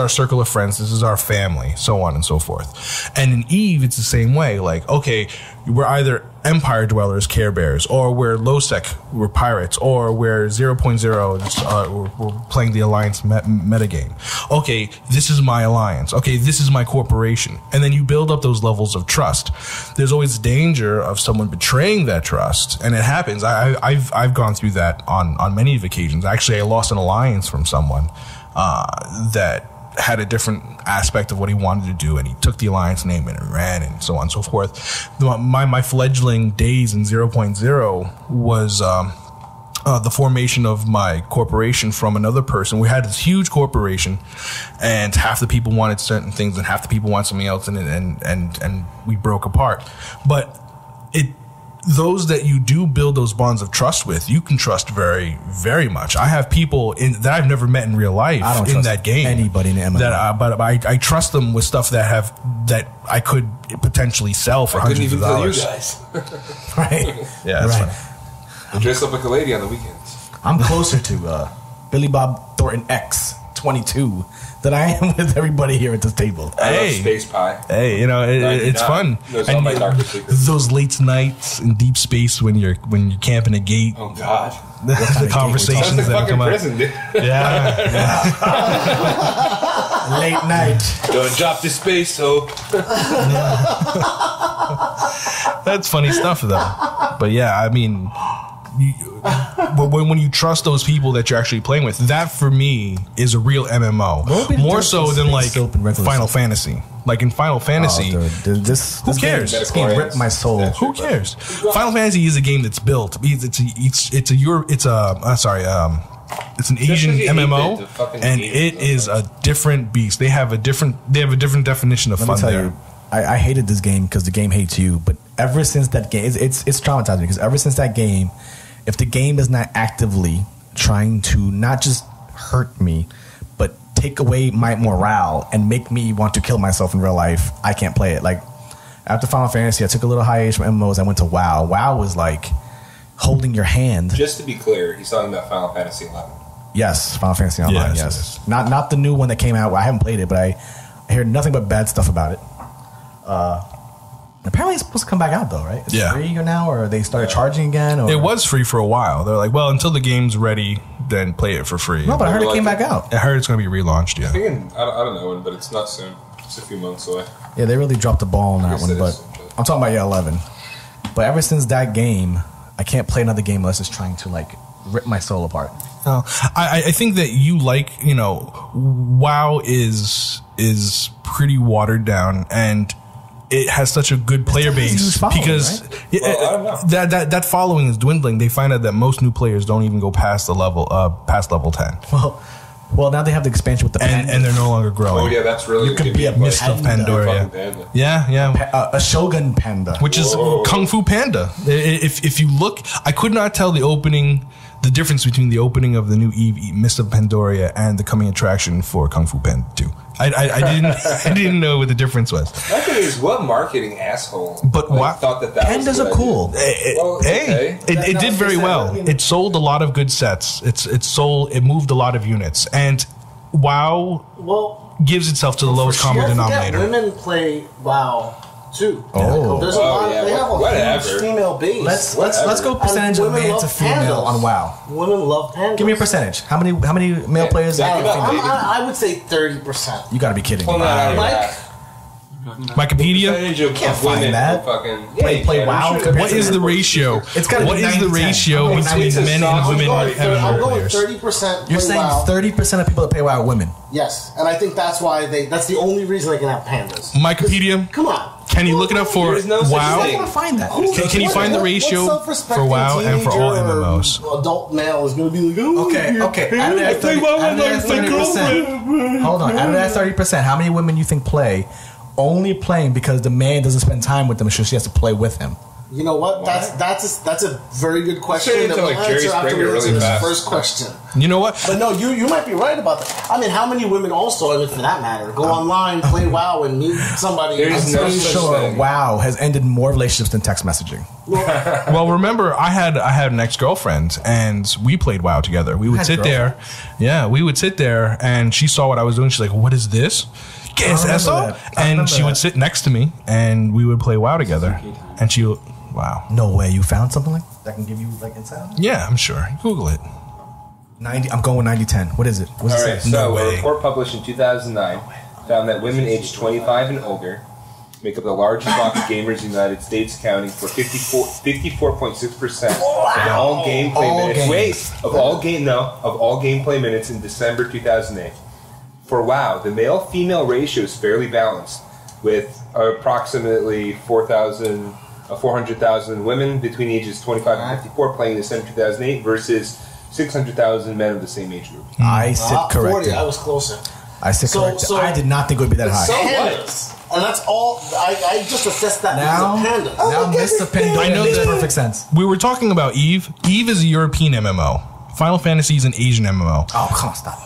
S1: circle of friends. This is our family, so on and so forth. And in Eve, it's the same way. Like, okay, we're either Empire dwellers, Care Bears, or we're low-sec, we're pirates, or we're 0.0, we're playing the Alliance metagame. Okay, this is my alliance. Okay, this is my corporation. And then you build up those levels of trust. There's always danger of someone betraying that trust, and it happens. I've gone through that on many occasions. Actually, I lost an alliance from someone that had a different aspect of what he wanted to do, and he took the alliance name and ran, and so on and so forth. My fledgling days in 0.0 was the formation of my corporation from another person. We had this huge corporation, and half the people wanted certain things, and half the people wanted something else, and we broke apart. But those that you do build those bonds of trust with, you can trust very, very much. I have people that I've never met in real life in that game.
S3: Anybody in the MMO.
S1: But I trust them with stuff that I could potentially sell for hundreds of dollars.
S4: I couldn't even tell you guys.
S3: Right.
S1: Yeah, that's funny.
S4: I dress up like a lady on the weekends.
S3: I'm closer to Billy Bob Thornton X 22 than I am with everybody here at this table.
S4: I love Space Pie.
S1: Hey, you know, it's fun.
S4: And
S1: those late nights in deep space when you're camping a gate.
S4: Oh God,
S1: the conversations
S4: that
S1: like
S4: come prison, dude.
S1: Yeah.
S3: Late night.
S4: Don't drop the space, so.
S1: That's funny stuff, though. But yeah, I mean. When you trust those people that you're actually playing with, that for me is a real MMO. More so than like Final Fantasy. Like in Final Fantasy,
S3: who
S1: cares?
S3: This game ripped my soul.
S1: Who cares? Final Fantasy is a game that's built. It's an Asian MMO, and it is a different beast. They have a different definition of fun there.
S3: I hated this game because the game hates you. But ever since that game, it's traumatizing because ever since that game, if the game is not actively trying to not just hurt me, but take away my morale and make me want to kill myself in real life, I can't play it. Like after Final Fantasy, I took a little hiatus from MMOs. I went to WoW. WoW was like holding your hand.
S4: Just to be clear, he's talking about Final Fantasy 11.
S3: Yes, Final Fantasy Online. Yes. Not the new one that came out. I haven't played it, but I heard nothing but bad stuff about it. Apparently it's supposed to come back out though, right? It's free now, or they started charging again? Or?
S1: It was free for a while. They're like, well, until the game's ready, then play it for free.
S3: No, but I heard it came back out.
S1: I heard it's going to be relaunched,
S4: I don't know when, but it's not soon. It's a few months away.
S3: Yeah, they really dropped the ball on that one, but I'm talking about 11. But ever since that game, I can't play another game unless it's trying to like rip my soul apart.
S1: I think that you like, WoW is pretty watered down, and it has such a good player base because that following is dwindling. They find out that most new players don't even go past the level 10.
S3: Well, Well, now they have the expansion with the panda.
S1: and they're no longer growing.
S4: Oh yeah, that's really
S3: You could
S4: good
S3: be a
S4: gameplay.
S3: Mist of Pandoria.
S4: Fucking panda.
S1: Yeah.
S3: A Shogun panda.
S1: Which is
S4: Whoa.
S1: Kung Fu Panda. If you look, I could not tell the difference between the opening of the new Eve Mist of Pandoria and the coming attraction for Kung Fu Panda 2. I didn't know what the difference was.
S4: My thing is, what marketing asshole?
S1: But what-
S4: thought that
S3: Pandas
S4: was a
S3: are
S4: good
S3: cool.
S4: idea? Well, okay.
S1: It did very well. It sold a lot of good sets. It moved a lot of units, and WoW
S2: Well,
S1: gives itself to the lowest common
S2: don't forget,
S1: denominator.
S2: women play WoW too.
S3: Oh.
S2: There's a
S4: Oh,
S2: lot.
S4: yeah,
S2: They have a
S4: whatever.
S2: huge female base.
S3: Let's go percentage of
S2: women
S3: man
S2: love
S3: to female
S2: pandas.
S3: on WoW.
S2: Women love pandas.
S3: Give me a percentage. How many male players?
S4: Back
S3: and
S4: it up,
S3: female?
S4: baby.
S2: I would say 30%.
S3: You got to be kidding me.
S4: Pull that out of your
S2: Mike?
S4: ass.
S1: Wikipedia.
S4: Percentage of
S3: Can't
S4: women
S3: find that.
S4: who fucking
S3: Play
S4: you
S3: WoW
S4: should.
S3: compared
S1: What is the ratio?
S3: It's gotta
S1: What
S3: be
S1: is the
S3: 90-10.
S1: ratio
S3: I'm going
S1: between
S3: 90-10.
S1: men and
S4: I'm
S1: women
S4: going
S1: MMO
S2: I'm going
S1: players?
S2: 30%.
S3: You're
S2: play
S3: saying
S2: WoW.
S3: 30% of people that play WoW are women.
S2: Yes, and I think that's why that's the only reason they can have pandas.
S1: Wikipedia.
S2: Come on.
S1: Can you look it up for
S4: There is no such
S1: WoW?
S4: thing.
S3: I want to find that.
S1: Can you find the ratio for WoW and for all MMOs?
S2: Adult male is going to be like, oh,
S3: Okay. Out of that 30%. Hold on. Out of that 30%, how many women you think play only playing because the man doesn't spend time with them, so she has to play with him?
S2: You know what? That's a very good question
S4: Say it
S2: that
S4: to,
S2: we'll
S4: like, Jerry
S2: answer after
S4: Springer
S2: we answer
S4: really
S2: this
S4: fast.
S2: first question.
S1: You know what?
S2: But no, you might be right about that. I mean, how many women also, I mean, for that matter, go online, play WoW, and meet somebody?
S4: There's
S3: I'm
S4: no
S3: pretty
S4: such
S3: sure
S4: thing.
S3: WoW has ended more relationships than text messaging.
S1: Well, remember, I had an ex-girlfriend, and we played WoW together. We would
S3: Had
S1: sit there, we would sit there, and she saw what I was doing. She's like, "What is this?" ¿Qué es
S3: remember
S1: eso?
S3: that. I
S1: And
S3: remember
S1: she would
S3: that.
S1: sit next to me, and we would play WoW together. And she, wow,
S3: No way. You found something like that can give you like insight?
S1: yeah, I'm sure. Google it.
S3: 90. I'm going with 90-10. What is it? What's
S4: All
S3: it
S4: right,
S3: say?
S4: so
S1: No
S4: a
S1: way.
S4: report published in 2009 found that women aged 25 and older make up the largest block of gamers in the United States, accounting for 54.6% of all gameplay
S3: All
S4: minutes.
S3: games.
S4: Wait, of all gameplay minutes in December 2008. For WoW, the male-female ratio is fairly balanced, with approximately 400,000 women between ages 25 and 54 playing in December 2008 versus 600,000 men of the same age group.
S3: I sit
S2: 40,
S3: corrected.
S2: I was closer.
S3: I sit
S2: So-
S3: corrected.
S2: so-
S3: I did not think it would be that high.
S2: So pandas. And that's all. I just assessed that
S3: now,
S2: because of pandas.
S3: now Mr. Pandora
S1: I know
S3: makes
S1: that-
S3: perfect sense.
S1: We were talking about Eve. Eve is a European MMO. Final Fantasy is an Asian MMO.
S3: Oh, come on, stop.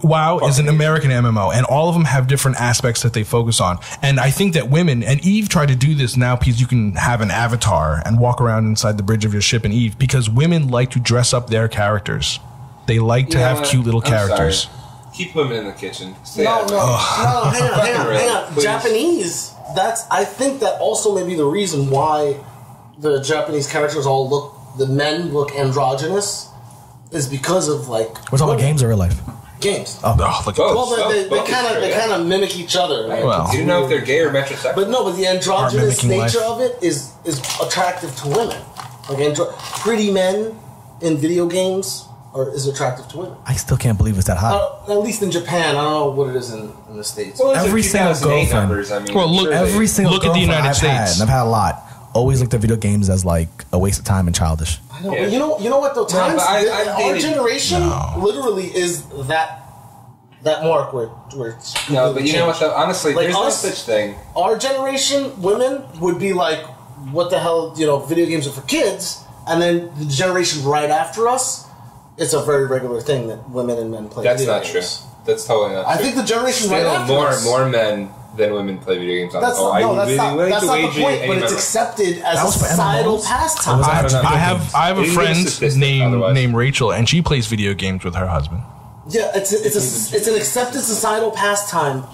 S1: WoW is an American MMO, and all of them have different aspects that they focus on. And I think that women, and Eve tried to do this now because you can have an avatar and walk around inside the bridge of your ship in Eve, because women like to dress up their characters. They like to
S4: You know
S1: have
S4: what?
S1: cute little
S4: I'm
S1: characters.
S4: sorry. Keep women in the kitchen. Stay
S2: No,
S4: out of
S2: no,
S4: it.
S2: hang on.
S4: Please.
S2: Japanese. I think that also may be the reason why the Japanese characters the men look androgynous, is because of like.
S3: We're talking about games or real life?
S2: Games.
S1: Oh, look at
S4: Both.
S2: Well, they
S4: Both is
S2: kind
S4: true, yeah.
S2: of mimic each other. Right?
S1: Well.
S4: You don't know if they're gay or metrosexual.
S2: But no, but the androgynous
S1: mimicking
S2: nature
S1: life.
S2: of it is attractive to women. Like pretty men in video games is attractive to women.
S3: I still can't believe it's that high.
S2: At least in Japan, I don't know what it is in the States.
S4: Well, those are
S3: Every single
S4: 2008
S3: girlfriend.
S4: numbers, I mean,
S1: Well, look-
S4: surely.
S3: Every single
S1: Look at the
S3: girlfriend
S1: United
S3: I've had,
S1: States.
S3: and I've had a lot, always looked at video games as like a waste of time and childish.
S2: I know,
S4: Yeah.
S2: but you know what though? Times
S4: but I've
S2: our
S4: dated-
S2: generation literally is that mark where it's
S4: No, but you know what? Though, honestly,
S2: Like
S4: there's no
S2: us-
S4: such thing.
S2: Our generation, women would be like, what the hell? Video games are for kids, and then the generation right after us, it's a very regular thing that women and men play.
S4: That's
S2: video
S4: not true.
S2: games.
S4: That's totally not true.
S2: I think the generation right
S4: Still
S2: after us.
S4: more men than women play video games.
S2: That's
S4: oh,
S2: not, no,
S4: I'm
S2: that's
S4: really
S2: not,
S4: willing
S2: that's
S4: to
S2: not the
S4: wager
S2: point,
S4: any
S2: but it's
S4: member.
S2: accepted as
S3: That
S2: a
S3: was for
S2: societal
S3: MMOs?
S2: pastime.
S3: Was that
S1: I
S3: video
S1: have
S3: games?
S1: I have a
S4: It is
S1: friend
S4: statistic,
S1: named
S4: otherwise.
S1: Rachel, and she plays video games with her husband.
S2: Yeah, it's an accepted societal pastime.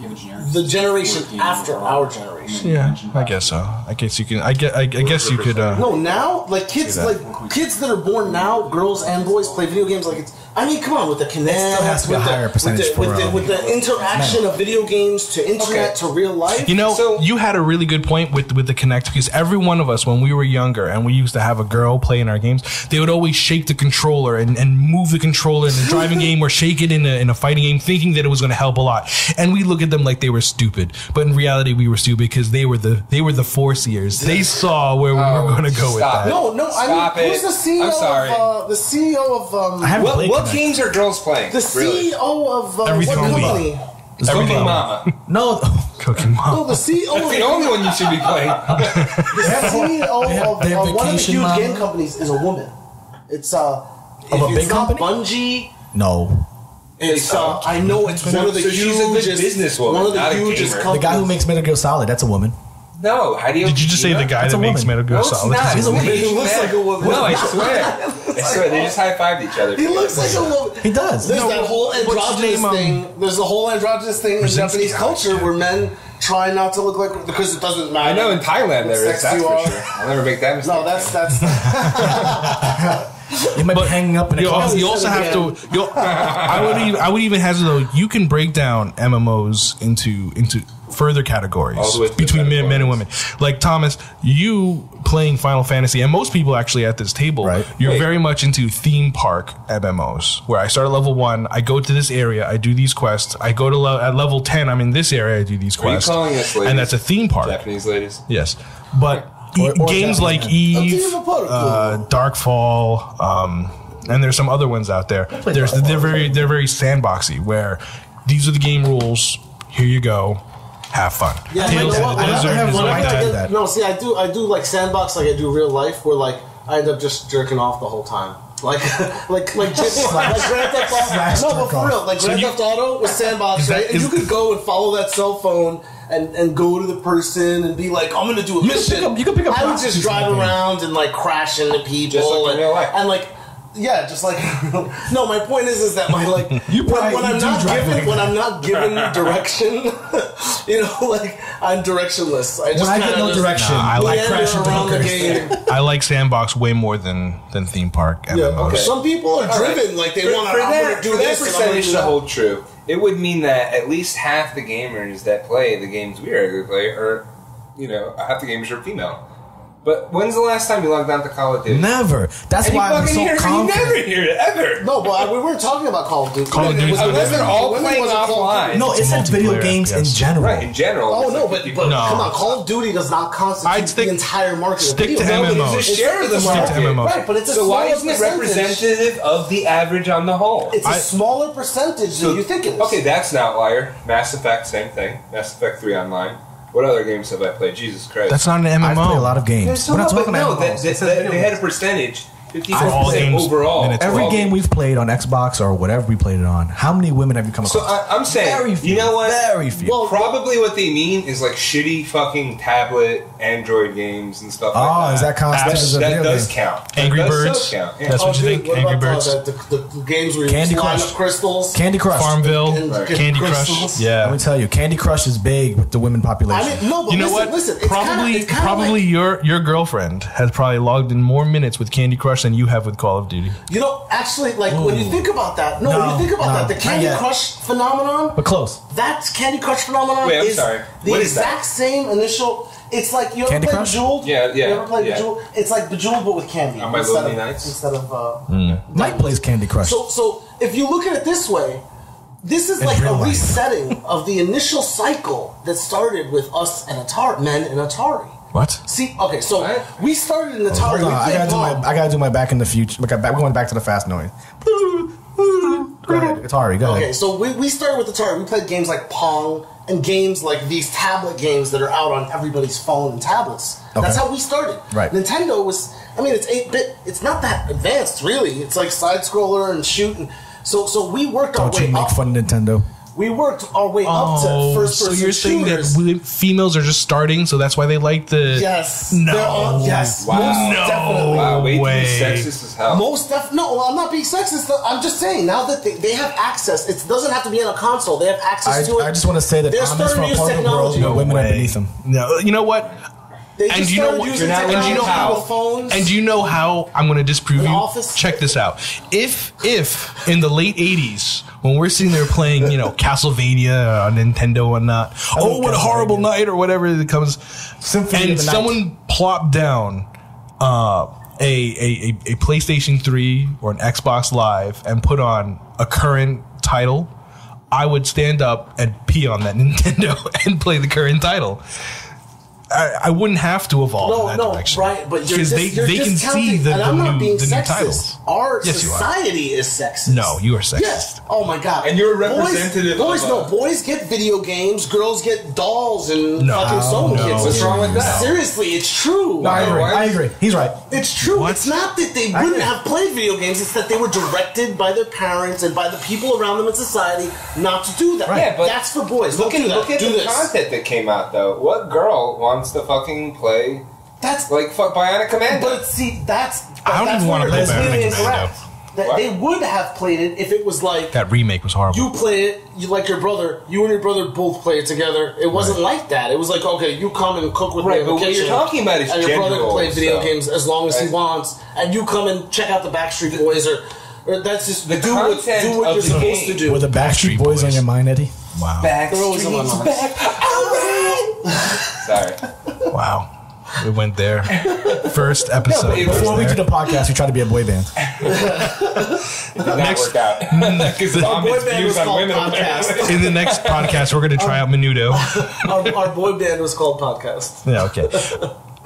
S2: The generation after our generation.
S1: Yeah, I guess so. I guess you can. I guess you could.
S2: No, now kids
S1: that.
S2: kids that are born now, girls and boys play video games like it's. I mean, come on, with the Kinect,
S3: still has to be a higher percentage
S2: with the interaction of video games to internet to real life.
S1: You know,
S4: So-
S1: you had a really good point with the Kinect, because every one of us, when we were younger and we used to have a girl play in our games, they would always shake the controller and move the controller in the driving game or shake it in a fighting game, thinking that it was going to help a lot. And we look at them like they were stupid, but in reality, we were stupid because they were the foreseers. They saw where we were going to go with
S4: stop
S1: that.
S4: it.
S2: No, I
S4: Stop
S2: mean,
S4: it.
S2: who's the CEO?
S4: I'm sorry.
S2: The CEO of
S3: I haven't played
S2: what's
S4: What games are girls playing?
S2: The CEO of what
S1: Everything will be.
S2: company?
S4: Cooking Mama.
S3: No,
S1: Cooking Mom.
S2: No, the CEO.
S4: That's the only one you should be playing.
S2: The CEO
S3: they have
S2: of one of the
S3: Vacation
S2: huge
S3: Mama.
S2: game companies is a woman. It's
S3: a
S2: it's
S3: big
S2: not
S3: company?
S2: Bungie.
S3: no.
S2: It's I know it's one of the
S4: So she's a good
S2: hugest
S4: businesswoman,
S2: one of the
S4: not a
S2: hugest
S4: gamer.
S2: companies.
S3: The guy who makes Metal Gear Solid, that's a woman.
S4: No, how do you?
S1: Did you just say the guy
S3: That's
S1: that
S3: a
S1: makes
S3: woman.
S1: Metal Gear
S4: No, it's
S1: Solid?
S4: not.
S3: He's a woman.
S2: He looks like a woman.
S4: No, I swear. I swear, they just high-fived each other.
S2: He looks like a woman.
S3: He does.
S2: There's
S1: No,
S2: that whole
S1: what's his
S2: androgynous
S1: name,
S2: thing. There's a whole androgynous thing in
S1: Brzezinski
S2: Japanese
S1: guy,
S2: culture
S1: yeah.
S2: where men try not to look like because it doesn't matter.
S4: I know in Thailand
S2: what
S4: there is,
S2: sex
S4: that's
S2: you
S4: for
S2: are.
S4: sure. I'll never make that mistake.
S2: No, that's
S3: You might be hanging up in a
S1: You
S3: closet.
S1: also have to. I would even hazard though. You can break down MMOs into further categories
S4: All the way to the
S1: between men and
S4: categories.
S1: women. Like Thomas, you playing Final Fantasy, and most people actually at this table,
S3: Right.
S1: you're
S4: Wait.
S1: very much into theme park MMOs, where I start at level 1, I go to this area, I do these quests. I go to at level 10, I'm in this area, I do these
S4: Are you
S1: quests,
S4: calling us ladies?
S1: and that's a theme park.
S4: Japanese ladies.
S1: Yes, but
S3: Or
S1: games
S3: Japanese
S1: like
S3: men.
S1: Eve,
S2: A theme park.
S1: Darkfall, and there's some other ones out there. They're very sandboxy, where these are the game rules. Here you go, have fun.
S2: Yeah,
S1: Tales
S2: you know
S1: of
S2: what?
S1: the
S2: I
S1: Desert
S3: have
S1: is
S3: one
S1: like
S3: idea.
S1: that.
S3: that.
S2: No, see, I do like sandbox like I do real life, where like I end up just jerking off the whole time. Like Grand Theft Auto. No, but for real, like Grand Theft Auto with sandbox, right? And you could go and follow that cell phone and go to the person and be like, I'm gonna do a mission.
S3: you can pick up
S2: I would just
S3: prostitutes
S2: drive
S3: in that game.
S2: around and like crash into people
S4: Just like in
S2: and,
S4: real life.
S2: and like. Yeah, just like no. My point is that my like
S3: probably-
S2: when I'm
S3: you do
S2: not
S3: drive
S2: given
S3: like
S2: when I'm not given direction, you know, like I'm directionless. I just
S3: When I get
S2: kinda
S3: no
S2: just
S3: direction,
S1: I like
S2: meander
S3: crashing into
S2: around the
S3: hookers.
S2: game.
S1: I like sandbox way more than theme park MMOs.
S2: Some people are driven, like they want to. I'm going to do
S4: for that
S2: this. and I'm gonna
S4: percentage
S2: do
S4: to
S2: that.
S4: hold true, it would mean that at least half the gamers that play the games we regularly play are, half the gamers are female. But when's the last time you logged on to Call of Duty?
S3: Never. That's
S4: And you
S3: why I'm
S4: fucking
S3: so
S4: hear it, you
S3: confident.
S4: never hear it, ever.
S2: No, but we weren't talking about Call of Duty.
S1: Call of Duty.
S4: Unless they're all
S2: Women
S4: playing
S2: wasn't Call of
S4: offline.
S2: Duty.
S3: No, it said video
S1: multiplayer,
S3: games in
S1: yes.
S3: general.
S4: Right, in general.
S2: Oh
S4: it's
S2: no,
S4: like
S2: but
S4: 50%.
S1: No.
S2: come on, Call of Duty does not constitute
S1: I'd stick-
S2: the entire market.
S1: stick
S2: of
S1: to
S2: video games.
S1: MMOs.
S4: It's a share of the
S1: Stick to
S4: market.
S1: MMOs.
S2: Right, but it's a
S4: So why
S2: smaller
S4: isn't it
S2: percentage.
S4: representative of the average on the whole?
S2: It's a smaller percentage than you think it is.
S4: Okay, that's an outlier. Mass Effect, same thing. Mass Effect 3 online. What other games have I played? Jesus Christ.
S1: That's not an
S3: I play a
S1: MMO.
S3: lot of games. We're not talking about MMOs.
S4: they had a percentage.
S1: For all
S4: 54%
S1: games,
S4: overall.
S1: and it's
S3: Every
S1: all
S3: game we've played on Xbox or whatever we played it on, how many women have you come
S4: So
S3: across?
S4: I'm saying,
S3: Very few.
S4: you know what?
S3: Very few.
S2: Well,
S4: Probably what they mean is like shitty fucking tablet Android games and stuff like that.
S3: Is that constituted as a
S4: That
S3: video
S4: does
S3: game?
S4: count.
S1: Angry
S4: That does
S1: Birds?
S4: so count. Yeah.
S1: That's what you
S2: dude,
S1: think?
S2: what
S1: Angry
S2: about
S1: Birds?
S2: the games where you
S3: Candy
S2: slime
S3: Crush.
S2: up crystals?
S3: Candy Crush.
S1: Farmville,
S2: And
S1: Candy Crush.
S2: crystals.
S1: Yeah.
S3: Let me tell you, Candy Crush is big with the women population.
S2: I mean, no, but
S1: You know what?
S2: listen, it's
S1: probably
S2: kinda like,
S1: your girlfriend has probably logged in more minutes with Candy Crush than you have with Call of Duty.
S2: you know, actually, like when you think about that, when you think about that, the
S3: not
S2: Candy
S3: yet.
S2: Crush phenomenon,
S3: but close.
S2: that Candy Crush phenomenon
S4: Wait, I'm
S2: is
S4: sorry.
S2: the
S4: What is that?
S2: exact same initial. It's like you ever
S3: Candy
S2: played
S3: Crush?
S2: Bejeweled?
S4: Yeah, yeah,
S2: You ever played
S4: yeah.
S2: Bejeweled? It's like Bejeweled but with candy
S4: On my
S2: instead
S4: lonely
S2: of
S4: nights?
S2: instead of.
S3: Mike plays Candy Crush.
S2: So if you look at it this way, this is like a
S3: real life.
S2: resetting of the initial cycle that started with us and Atari, men and Atari.
S1: What?
S2: See, okay, so
S4: What?
S2: we started in Atari.
S3: Hold on,
S2: We
S3: I
S2: played
S3: gotta
S2: Pong.
S3: do my Back in the Future. We're going back to the fast noise. Go ahead, Atari. Go
S2: Okay,
S3: ahead.
S2: so we started with Atari. We played games like Pong and games like these tablet games that are out on everybody's phone and tablets. That's
S3: Okay.
S2: how we started.
S3: Right.
S2: Nintendo was, I mean, it's 8-bit. It's not that advanced, really. It's like side scroller and shoot. And so we worked our
S3: Don't
S2: way
S3: you make
S2: up.
S3: fun of Nintendo?
S2: We worked our way up to first
S1: so
S2: person
S1: you're saying
S2: shooters.
S1: that females are just starting, so that's why they like the
S2: Yes.
S1: No.
S2: They're all- yes.
S4: Wow.
S2: Most definitely.
S4: Wow, way
S1: way.
S4: too sexist as hell.
S2: Most definitely. No, well, I'm not being sexist. I'm just saying now that they have access. It doesn't have to be on a console. They have access to it.
S3: I just want to say that
S2: They're
S3: I'm just
S2: starting
S3: from
S2: to
S3: a
S2: use
S3: part of the world
S2: technology.
S3: where women are
S1: way.
S3: beneath them.
S1: No, you know what?
S2: They just
S1: And you know
S2: started
S1: what?
S2: using
S4: You're not- and
S2: technology
S4: you know how?
S2: with phones.
S1: And do you know how I'm going to disprove
S2: An
S1: you?
S2: office?
S1: Check this out. If in the late 80s, when we're sitting there playing, Castlevania on Nintendo and whatnot, oh, what a horrible night or whatever it comes,
S3: Symphony
S1: and
S3: of the Night.
S1: someone plopped down a PlayStation 3 or an Xbox Live and put on a current title, I would stand up and pee on that Nintendo and play the current title. I wouldn't have to evolve in that direction.
S2: Right, but you're
S1: because
S2: just,
S1: they can see the,
S2: and I'm not being
S1: the new
S2: sexist.
S1: titles.
S2: Our
S1: Yes, you are.
S2: society is sexist.
S1: No, you are sexist.
S2: Yes. Oh my god.
S4: And you're a representative
S2: Boys get video games. Girls get dolls and fucking sewing kits.
S4: What's wrong with that?
S2: Seriously, it's true.
S3: No, I agree. He's right.
S2: It's true.
S1: What?
S2: It's not that they wouldn't have played video games. It's that they were directed by their parents and by the people around them in society not to do that.
S3: Right.
S4: Yeah, but
S2: that's for boys.
S4: Look at
S2: do
S4: the
S2: this.
S4: content that came out, though. What girl wants to fucking play
S2: That's
S4: like Bionic Commando?
S2: But see, that's
S1: I don't even want to play Bionic Commando.
S2: That they would have played it if it was like
S1: That remake was horrible.
S2: you play it, you like your brother, you and your brother both play it together. It wasn't like that. It was like, okay, you come and cook with me in
S4: but
S2: the
S4: what
S2: kitchen,
S4: you're talking about is
S2: and your brother can play
S4: roles,
S2: video
S4: so.
S2: games as long as he wants, and you come and check out the Backstreet Boys or that's just
S4: The
S2: do what
S4: content
S2: you're
S4: of the
S2: supposed
S4: game.
S2: to do.
S3: Were the Backstreet Boys on your mind, Eddie?
S1: Wow.
S2: They're always on my mind.
S4: Back. Sorry.
S1: Wow. We went there. First episode.
S3: Before we did the podcast, we tried to be a boy band.
S4: It did not work out. Because
S2: Our boy band was called Podcast.
S1: In the next podcast, we're going to try out Menudo.
S2: Our boy band was called Podcast.
S1: Yeah, okay.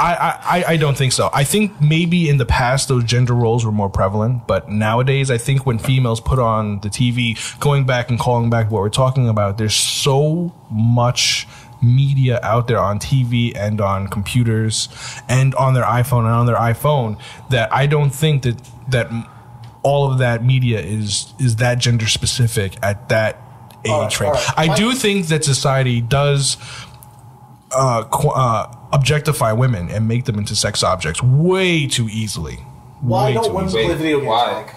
S1: I don't think so. I think maybe in the past those gender roles were more prevalent, but nowadays I think when females put on the TV, going back and calling back what we're talking about, there's so much media out there on TV and on computers and on their iPhone that I don't think that all of that media is that gender specific at that age frame. I do think that society does objectify women and make them into sex objects way too easily.
S2: Why don't women play video games?
S4: Why?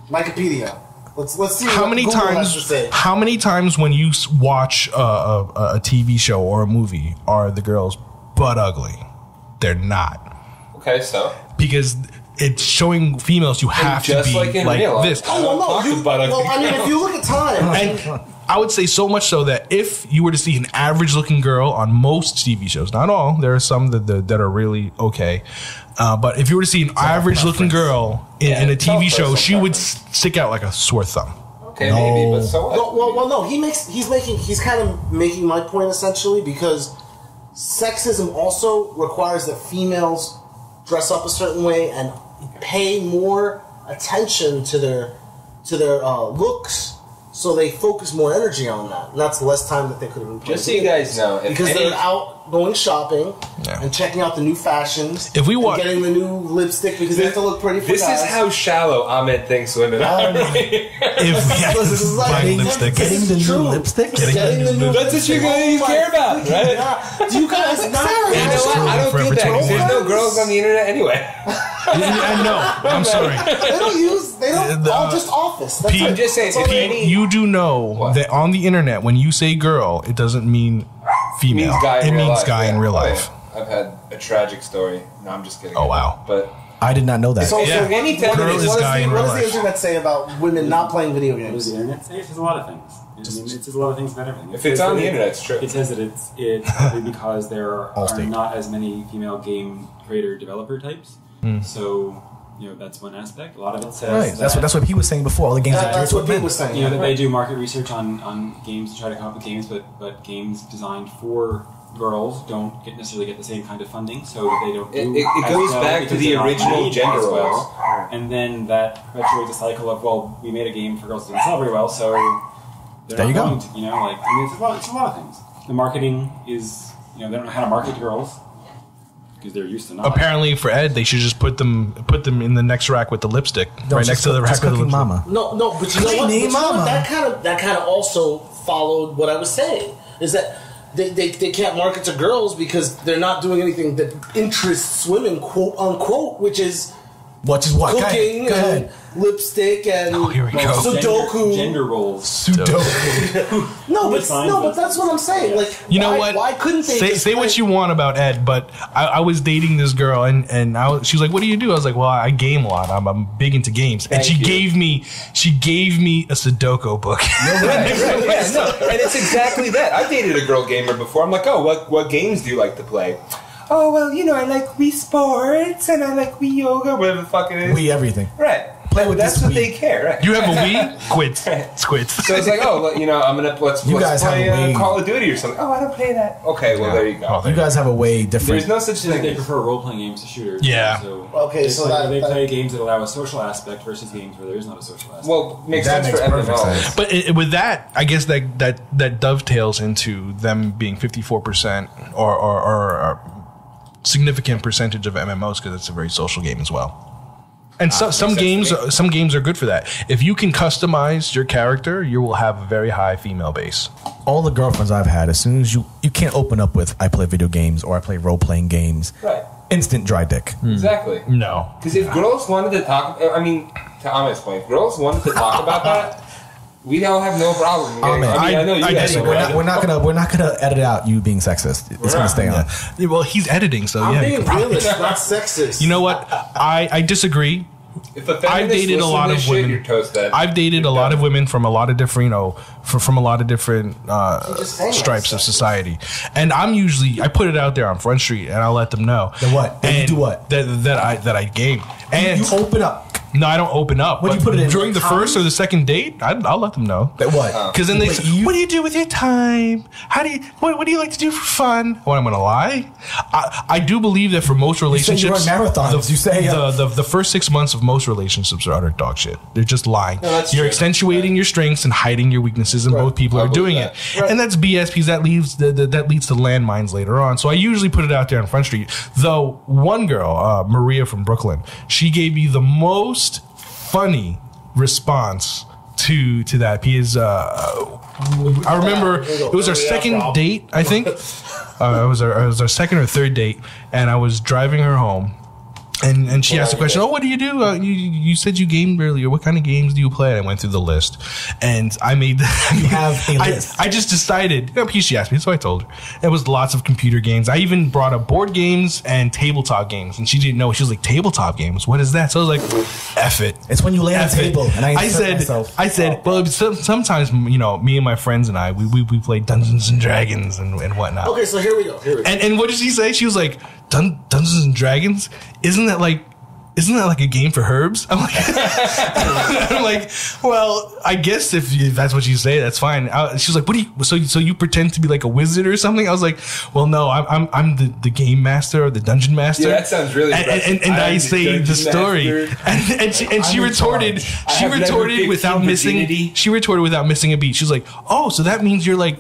S2: Mike? Wikipedia. Let's see
S1: How
S2: what
S1: many
S2: Google has to
S1: times?
S2: say.
S1: How many times when you watch a TV show or a movie are the girls butt ugly? They're not,
S4: Okay, so
S1: because it's showing females you have to
S4: just
S1: be
S4: like in real life.
S1: this.
S2: Oh, well, no. Well, I mean, if you look at time,
S1: And I would say so much so that if you were to see an average-looking girl on most TV shows, not all, there are some that are really okay, but if you were to see an average-looking girl in a TV show, she would stick out like a sore thumb.
S4: okay, maybe, but so what?
S2: well, no. He's kind of making my point essentially because sexism also requires that females dress up a certain way and pay more attention to their looks, so they focus more energy on that, and that's less time that they could have been playing.
S4: Just so you guys know, if
S2: because
S4: any-
S2: they're out going shopping
S1: Yeah.
S2: and checking out the new fashions.
S1: If we
S2: and
S1: want-
S2: getting the new lipstick because they have to look pretty for
S4: This
S2: guys.
S4: is how shallow Ahmed thinks women are.
S1: If
S2: This is like-
S1: buying lipstick,
S2: This is
S3: Getting the new
S2: true.
S3: lipstick?
S2: Getting the new
S4: That's what you guys care about, right?
S2: Do you guys not?
S4: You know what? I don't
S1: Forever
S4: get that 'cause there's no
S1: 21.
S4: girls on the internet anyway.
S1: I know. I'm sorry.
S2: They don't all just office. That's
S1: Pete,
S2: it.
S4: I'm just saying,
S2: That's all
S4: if
S2: they
S4: any-
S2: need.
S1: You do know
S4: What?
S1: that on the internet, when you say girl, it doesn't mean female.
S4: Means guy in
S1: it
S4: real
S1: means
S4: life,
S1: guy in
S4: yeah.
S1: real
S4: Oh,
S1: life.
S4: yeah. I've had a tragic story. No, I'm just kidding.
S1: Oh, wow.
S4: But
S3: I did not know that.
S2: So,
S1: Yeah.
S4: Anytime
S1: Girl is guy in real
S2: what does the
S1: life.
S2: internet say about women not playing video
S5: What does
S2: games?
S5: the internet say? It says a lot of things. It says a lot of things about everything.
S4: if it's on the internet, it's true.
S5: It says that it's probably because there are
S3: Allstate.
S5: not as many female game creator developer types. So, that's one aspect. A lot of it says
S3: Right. That's what he was saying before. All the games that
S2: That's
S3: geared
S2: what
S3: toward
S2: Pete
S3: men.
S2: was saying.
S5: that they do market research on games to try to come up with games, but games designed for girls don't necessarily get the same kind of funding, so they don't. Do
S4: It
S5: as
S4: goes
S5: well
S4: back to
S5: because
S4: the
S5: they're not
S4: original
S5: made
S4: gender
S5: as well.
S4: roles.
S5: And then that perpetuates a cycle of we made a game for girls that didn't sell very well, so they're
S3: There
S5: not
S3: you go.
S5: going to, it's a lot of things. The marketing is they don't know how to market to girls because they're used to not.
S1: Apparently, for Ed, they should just put them in the next rack with the lipstick, right next to the rack with the
S3: Cooking
S1: lipstick.
S3: Mama.
S2: No, but you know what?
S3: Cleaning
S2: But you know what?
S3: mama.
S2: That kind of also followed what I was saying. Is that they can't market to girls because they're not doing anything that interests women, quote unquote, which is
S3: What is what?
S2: cooking
S3: Go ahead.
S2: and lipstick and
S1: here we go.
S2: Sudoku.
S5: Gender roles.
S3: Sudoku.
S2: No, but
S5: Defines
S2: no,
S5: it.
S2: but that's what I'm saying. Like,
S1: You know
S2: why,
S1: what?
S2: Why couldn't they
S1: say what you want about Ed? But I was dating this girl, and she was like, "What do you do?" I was like, "Well, I game a lot. I'm big into games." And she gave me a Sudoku book.
S4: Right, yeah, no, and it's exactly that. I dated a girl gamer before. I'm like, oh, what games do you like to play? Oh, well, I like Wii Sports and I like Wii Yoga, whatever the fuck it is.
S3: We everything.
S4: Right.
S3: play with
S4: That's
S3: this
S4: what
S3: Wii.
S4: they care, right?
S1: You have a Wii? Quits. Squits.
S4: So it's like, oh, I'm gonna let's
S3: guys have
S4: play
S3: a Wii.
S4: Call of Duty or something. Oh, I don't play that. Okay, well there you go.
S3: You guys have a way different.
S4: There's no such
S5: They
S4: thing.
S5: prefer role-playing games to shooters.
S1: Yeah.
S5: So
S2: Okay, so
S5: they
S2: that-
S5: play games that allow a social aspect versus games where there is not a social aspect.
S4: Well, makes
S3: That
S4: sense
S3: makes
S4: for
S3: perfect
S4: MMOs.
S3: sense.
S1: But with that, I guess that dovetails into them being 54% or a significant percentage of MMOs because it's a very social game as well. And some games are good for that. If you can customize your character, you will have a very high female base.
S3: All the girlfriends I've had, as soon as you can't open up with I play video games or I play role playing games.
S4: Right.
S3: Instant dry dick.
S4: Exactly.
S1: No.
S4: Because if girls wanted to talk, to Ahmed's point, if girls wanted to talk about that, we'd all have no problem.
S3: Ahmed,
S4: I know you
S1: I
S4: guys.
S1: disagree.
S3: We're not gonna edit out you being sexist. It's gonna stay on.
S1: Yeah, well, he's editing, so
S2: I'm
S1: yeah.
S2: being realist, not sexist.
S1: You know what? I disagree.
S4: If a
S1: I've dated a lot of women.
S4: You're toast then.
S1: I've dated a lot of women from a lot of different, from a lot of different
S2: just saying
S1: stripes
S2: that
S1: of society, and I put it out there on Front Street, and I'll let them know.
S3: Then what? Then you
S1: And
S3: do what?
S1: That I game. And
S3: You open up.
S1: no, I don't open up.
S3: What do you
S1: But
S3: put it in,
S1: during
S3: like
S1: the first or the second date? I'll let them know.
S3: That what?
S1: Because then they
S3: Wait,
S1: say, "What do you do with your time? What do you like to do for fun?" What, I'm going to lie? I do believe that for most relationships,
S3: you run marathons. You say,
S1: the first 6 months of most relationships are utter dog shit. They're just lying.
S4: No, that's
S1: You're
S4: true.
S1: accentuating your strengths and hiding your weaknesses, and both people
S4: I
S1: are doing
S4: believe
S1: it.
S4: that. Right.
S1: And that's BS because that leads to landmines later on. So I usually put it out there on Front Street. Though one girl, Maria from Brooklyn, she gave me the most funny response to that because I remember it was our second date, I think. It was our second or third date, and I was driving her home. And she asked the question, "Oh, what do you do? You said you gamed earlier. What kind of games do you play?" And I went through the list, and I made.
S3: You have a list.
S1: I just decided. Because she asked me, so I told her. It was lots of computer games. I even brought up board games and tabletop games, and she didn't know. She was like, "Tabletop games? What is that?" So I was like, "F it."
S3: It's when you lay on a
S1: F it.
S3: table, and I
S1: said,
S3: myself.
S1: well, sometimes me and my friends and I we play Dungeons and Dragons and whatnot.
S2: Okay, so here we go.
S1: And what did she say? She was like, Dungeons and Dragons? Isn't that like a game for herbs? I'm like, I'm like, well, I guess if that's what you say, that's fine. She was like, what do you? So you pretend to be like a wizard or something? I was like, well, no, I'm the game master or the dungeon master.
S4: Yeah, that sounds really impressive.
S1: And I
S4: I'm
S1: say
S4: the
S1: the story,
S4: dungeon
S1: and she retorted. She
S4: have never
S1: retorted
S4: picked
S1: without
S4: your
S1: missing.
S4: virginity.
S1: She retorted without missing a beat. She was like, oh, so that means you're like.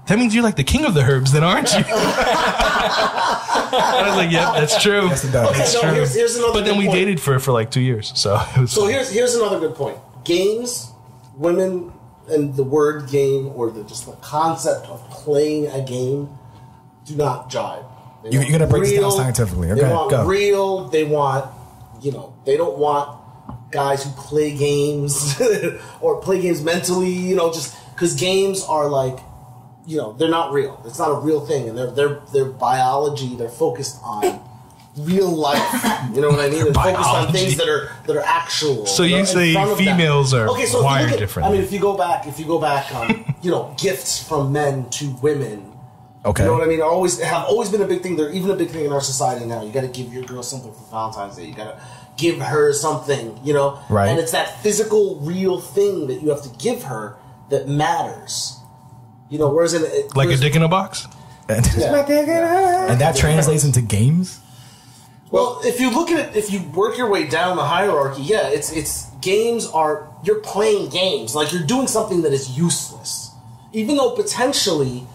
S1: That means you're like the king of the herbs, then, aren't you? I was like, "Yep, that's true.
S3: Yes, it does.
S2: Okay,
S1: That's
S2: no,
S1: true."
S2: here's another
S1: But then
S2: good
S1: we
S2: point.
S1: dated for like 2 years, so it was.
S2: So here's another good point. Games, women, and the word game or just the concept of playing a game do not jive. They
S3: You're
S2: want
S3: gonna break this down
S2: real-
S3: scientifically.
S2: They
S3: Okay,
S2: want
S3: go.
S2: real. They want, they don't want guys who play games or play games mentally. Just because games are like, they're not real. It's not a real thing, and their biology. They're focused on real life. You know what I mean? They're focused on
S1: Biology.
S2: things that are actual.
S1: So you
S2: in
S1: say
S2: front of them.
S1: females are
S2: Okay, so if you
S1: wired
S2: look at-
S1: differently.
S2: I mean, if you go back, gifts from men to women.
S3: Okay.
S2: You know what I mean? Have always been a big thing. They're even a big thing in our society now. You got to give your girl something for Valentine's Day. You got to give her something.
S3: Right.
S2: And it's that physical, real thing that you have to give her that matters. Whereas
S1: like a dick in a box.
S3: And
S2: Yeah.
S3: that translates into games.
S2: Well, if you look at it, if you work your way down the hierarchy, yeah, it's games are, you're playing games. Like, you're doing something that is useless. Even though potentially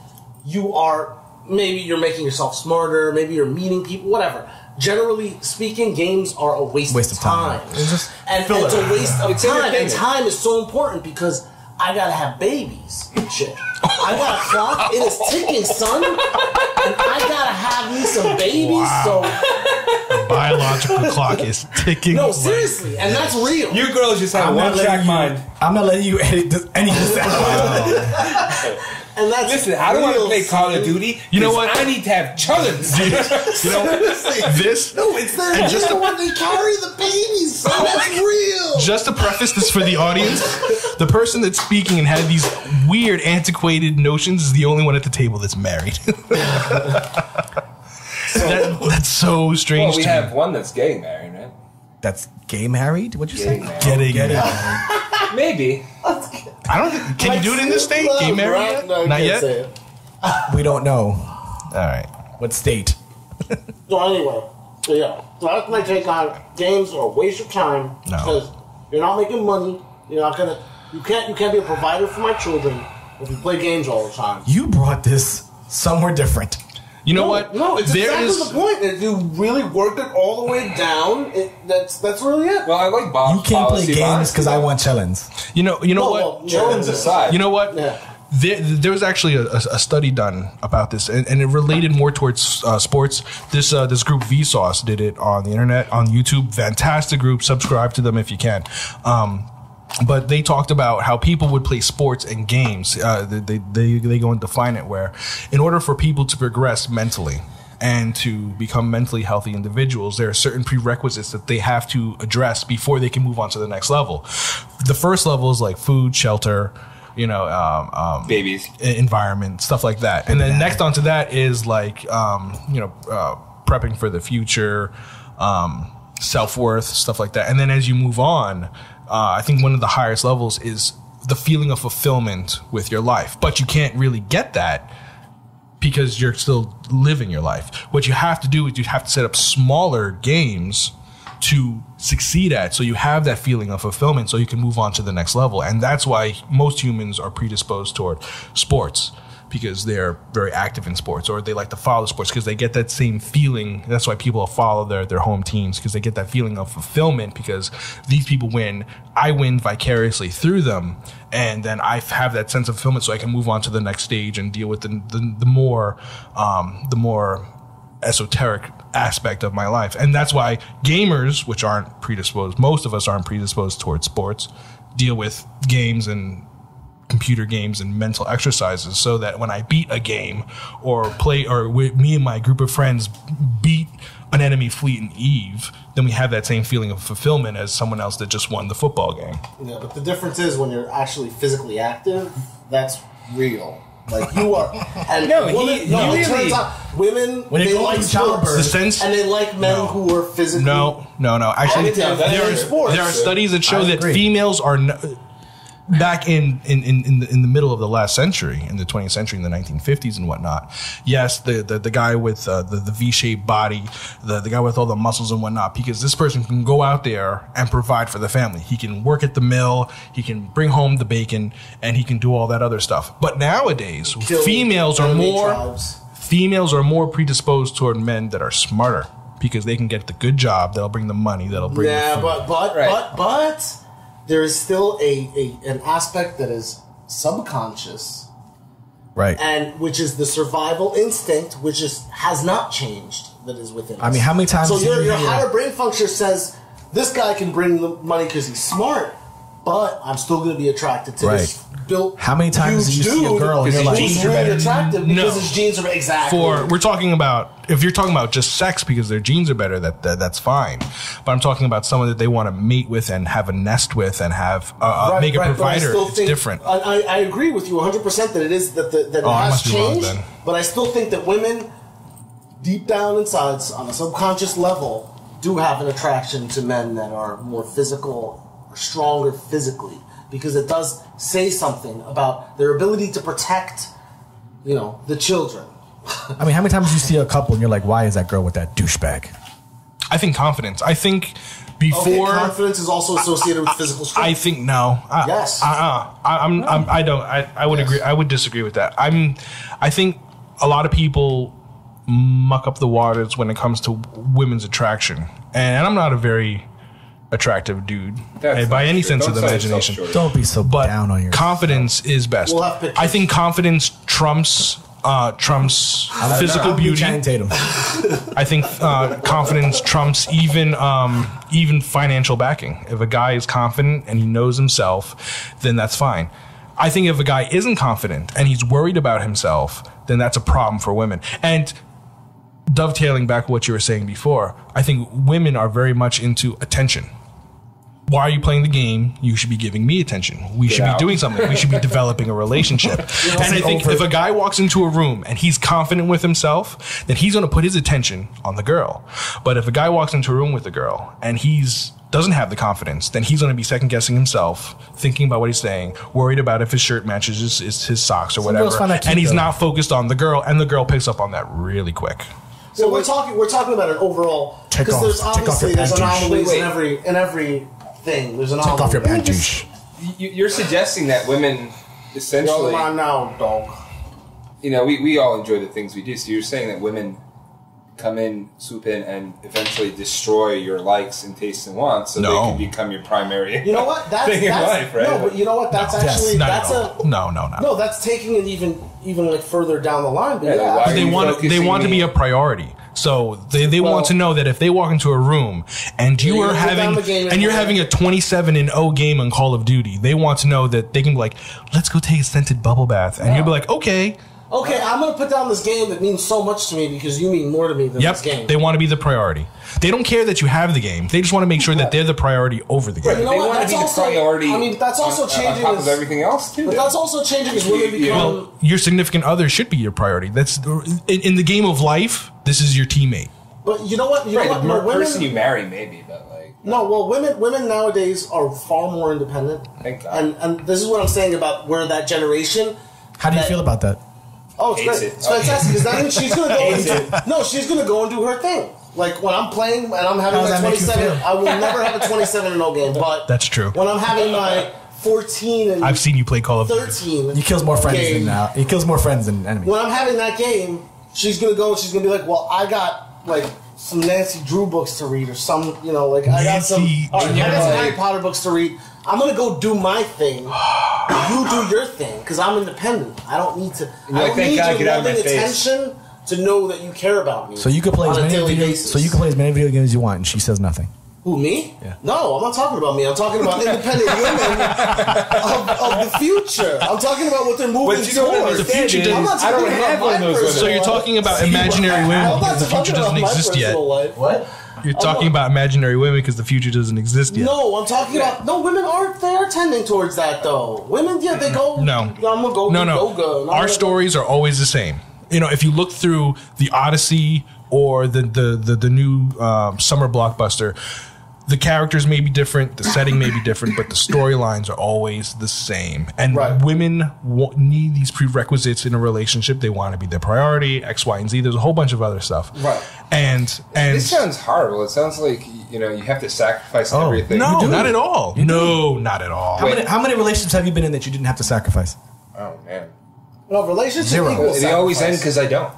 S2: maybe you're making yourself smarter, maybe you're meeting people, whatever. Generally speaking, games are a waste of time.
S3: It's just
S2: And
S3: filler.
S2: it's a waste of
S4: It's
S2: time. And
S4: entertainment.
S2: time is so important because I gotta have babies and shit. I got a clock, it is ticking, son. And I gotta have me some babies,
S1: The biological clock is ticking.
S2: No,
S1: away.
S2: seriously, and that's real.
S4: You girls just have
S3: I'm not
S4: one track
S3: letting you-
S4: mind.
S3: I'm not letting you edit any of this out.
S2: And that's
S4: Listen, I don't want to
S2: real,
S4: play Call of
S2: son.
S4: Duty.
S1: You know
S4: 'cause
S1: what?
S4: I need to have childrens.
S1: This.
S2: No, it's there.
S1: And just
S2: Just
S1: to-
S2: when they carry the babies, son. That's real.
S1: Just to preface this for the audience, the person that's speaking and had these weird, antiquated notions is the only one at the table that's married. That's so strange
S4: Well, we
S1: to
S4: have
S1: me.
S4: one that's gay married, right?
S3: that's gay married? What'd you say?
S1: Getting
S3: married.
S4: Maybe.
S1: I don't think, can you do it in this state? Gay married?
S2: No,
S1: Not
S2: can't
S1: yet?
S2: say it.
S3: We don't know.
S1: All right.
S3: What state?
S2: So anyway, so yeah. So that's my take on games are a waste of time
S1: No.
S2: because you're not making money. You're not gonna. You can't be a provider for my children if you play games all the time.
S3: You brought this somewhere different.
S1: You know what?
S2: No, it's
S1: There
S2: exactly
S1: is-
S2: the point. If you really worked it all the way down, that's really it.
S4: Well, I like Bob's
S3: You can't play
S4: policy,
S3: games because I
S4: honestly.
S3: want chillins.
S1: You know
S2: Well,
S1: what?
S4: Children's aside.
S1: You know what?
S2: Yeah.
S1: There was actually a study done about this, and it related more towards sports. This group Vsauce did it on the internet, on YouTube. Fantastic group. Subscribe to them if you can. But they talked about how people would play sports and games. They go and define it where, in order for people to progress mentally and to become mentally healthy individuals, there are certain prerequisites that they have to address before they can move on to the next level. The first level is like food, shelter,
S4: Babies.
S1: environment, stuff like that. And then next onto that is like, prepping for the future, self-worth, stuff like that. And then as you move on, I think one of the highest levels is the feeling of fulfillment with your life. But you can't really get that because you're still living your life. What you have to do is you have to set up smaller games to succeed at, so you have that feeling of fulfillment so you can move on to the next level. And that's why most humans are predisposed toward sports, because they're very active in sports, or they like to follow sports because they get that same feeling. That's why people follow their home teams, because they get that feeling of fulfillment because these people win. I win vicariously through them, and then I have that sense of fulfillment so I can move on to the next stage and deal with the more esoteric aspect of my life. And that's why gamers, which aren't predisposed, most of us aren't predisposed towards sports, deal with games and computer games and mental exercises, so that when I beat a game or me and my group of friends beat an enemy fleet in Eve, then we have that same feeling of fulfillment as someone else that just won the football game.
S2: Yeah, but the difference is when you're actually physically active, that's real. Like you are, and it turns out women
S3: When it
S2: they
S3: goes
S2: like
S3: to childbirth,
S2: sports,
S1: the sense-
S2: and they like men who are physically
S1: No. Actually,
S2: active
S1: there
S2: in sports.
S1: are studies that show
S3: I
S1: that
S3: agree.
S1: females are back in the middle of the last century, in the 20th century, in the 1950s and whatnot. Yes, the guy with the V-shaped body, the guy with all the muscles and whatnot, because this person can go out there and provide for the family. He can work at the mill, he can bring home the bacon, and he can do all that other stuff. But nowadays,
S2: Kill
S1: females are
S2: enemy
S1: more
S2: tribes.
S1: predisposed toward men that are smarter, because they can get the good job that'll bring the money, that'll bring the food.
S2: but there is still an aspect that is subconscious,
S3: Right.
S2: and which is the survival instinct, which has not changed, that is within us.
S3: I mean, how many times
S2: So
S3: do you
S2: your
S3: hear-
S2: higher brain function says this guy can bring the money because he's smart, but I'm still going to be attracted to this built.
S3: How many times
S2: huge
S3: do you see a
S2: dude
S3: girl and you're like,
S2: who's
S1: genes are
S2: really
S1: better?
S2: attractive
S1: No.
S2: because his genes are exactly.
S1: We're talking about, if you're talking about just sex because their genes are better, that's fine. But I'm talking about someone that they want to mate with and have a nest with and have make a
S2: but I
S1: provider.
S2: still
S1: It's
S2: think-
S1: different.
S2: I agree with you 100% that it is that it
S1: I
S2: has
S1: must be wrong
S2: changed.
S1: then.
S2: But I still think that women, deep down inside, on a subconscious level, do have an attraction to men that are more physical, or stronger physically, because it does say something about their ability to protect, the children.
S3: I mean, how many times do you see a couple and you're like, why is that girl with that douchebag?
S1: I think confidence. I think
S2: Okay,
S1: before.
S2: confidence is also associated with physical strength.
S1: I think no.
S2: Yes.
S1: I would agree. I would disagree with that. I think a lot of people muck up the waters when it comes to women's attraction, and I'm not a very attractive dude
S4: That's
S1: by
S4: not
S1: any
S4: true.
S1: sense
S4: Don't
S1: of the
S4: sell yourself
S1: imagination.
S4: short.
S3: Don't be so
S1: But
S3: down on your
S1: confidence is best.
S2: We'll have pictures.
S1: I think confidence trumps physical beauty.
S3: Channing Tatum.
S1: I think confidence trumps even financial backing. If a guy is confident and he knows himself, then that's fine. I think if a guy isn't confident and he's worried about himself, then that's a problem for women. And dovetailing back what you were saying before, I think women are very much into attention. why are you playing the game? You should be giving me attention. We should be doing something. We should be developing a relationship. And I think if a guy walks into a room and he's confident with himself, then he's going to put his attention on the girl. But if a guy walks into a room with a girl and doesn't have the confidence, then he's going to be second guessing himself, thinking about what he's saying, worried about if his shirt matches his socks or whatever, and he's not focused on the girl, and the girl picks up on that really quick.
S2: So we're talking about an overall, because there's anomalies in every thing. There's anomalies.
S3: Take off your panties.
S4: You're suggesting that women essentially.
S2: Come on now, dog.
S4: You know, we all enjoy the things we do. So you're saying that women come in, swoop in, and eventually destroy your likes and tastes and wants, so they can become your primary.
S2: You know what? That's
S4: thing in life, right?
S2: No, but you know what? That's actually
S1: no.
S2: That's taking it even like further down the line. But
S1: they want to be a priority. So they want to know that if they walk into a room and you're having a 27-0 game on Call of Duty, they want to know that they can be like, let's go take a scented bubble bath, and you'll be like, okay,
S2: I'm going to put down this game that means so much to me because you mean more to me than this game.
S1: They want to be the priority. They don't care that you have the game. They just want to make sure that they're the priority over the game.
S2: You know
S4: they
S2: what?
S4: want to be the priority.
S2: I mean, that's also changing
S4: on top of everything else too.
S2: But that's also changing as women become.
S1: Well, your significant other should be your priority. That's in the game of life. This is your teammate.
S2: But you know what?
S4: The person you marry, maybe, but like.
S2: No, well, women nowadays are far more independent.
S4: Thank God.
S2: And this is what I'm saying about we're that generation.
S3: How do you feel about that?
S2: Oh, it's great. It's fantastic because that means she's going to go and do her thing. Like when I'm playing and I'm having my 27, I will never have a 27-0 game. But
S1: that's true.
S2: When I'm having my 14 and
S1: I've seen you play Call of Duty.
S2: 13.
S3: He kills more friends than enemies.
S2: When I'm having that game, she's going to go and she's going to be like, well, I got like some Nancy Drew books to read or some, I got some Harry Potter books to read. I'm going to go do my thing. You do your thing because I'm independent. I don't need to. I don't need your loving attention to know that you care about me.
S3: So you could play as many video games as you want, and she says nothing.
S2: Who, me?
S3: Yeah.
S2: No, I'm not talking about me. I'm talking about independent women of the future. I'm talking about what they're moving towards.
S1: The future
S4: I don't have one of those women.
S1: So you're talking about imaginary women because the future doesn't exist yet.
S2: What?
S1: You're talking about imaginary women because the future doesn't exist yet.
S2: No, I'm talking about women aren't. They are tending towards that though. Women, they go.
S1: No,
S2: I'm gonna go.
S1: No. Our stories are always the same. If you look through the Odyssey or the new summer blockbuster, the characters may be different, the setting may be different, but the storylines are always the same. And women need these prerequisites in a relationship. They want to be their priority, X, Y, and Z. There's a whole bunch of other stuff.
S2: Right.
S1: And
S4: this sounds horrible. It sounds like you have to sacrifice everything.
S1: No, not at all. No, not at all.
S3: How many relationships have you been in that you didn't have to sacrifice?
S4: Oh man.
S2: No, relationship equals
S4: they always end because I don't.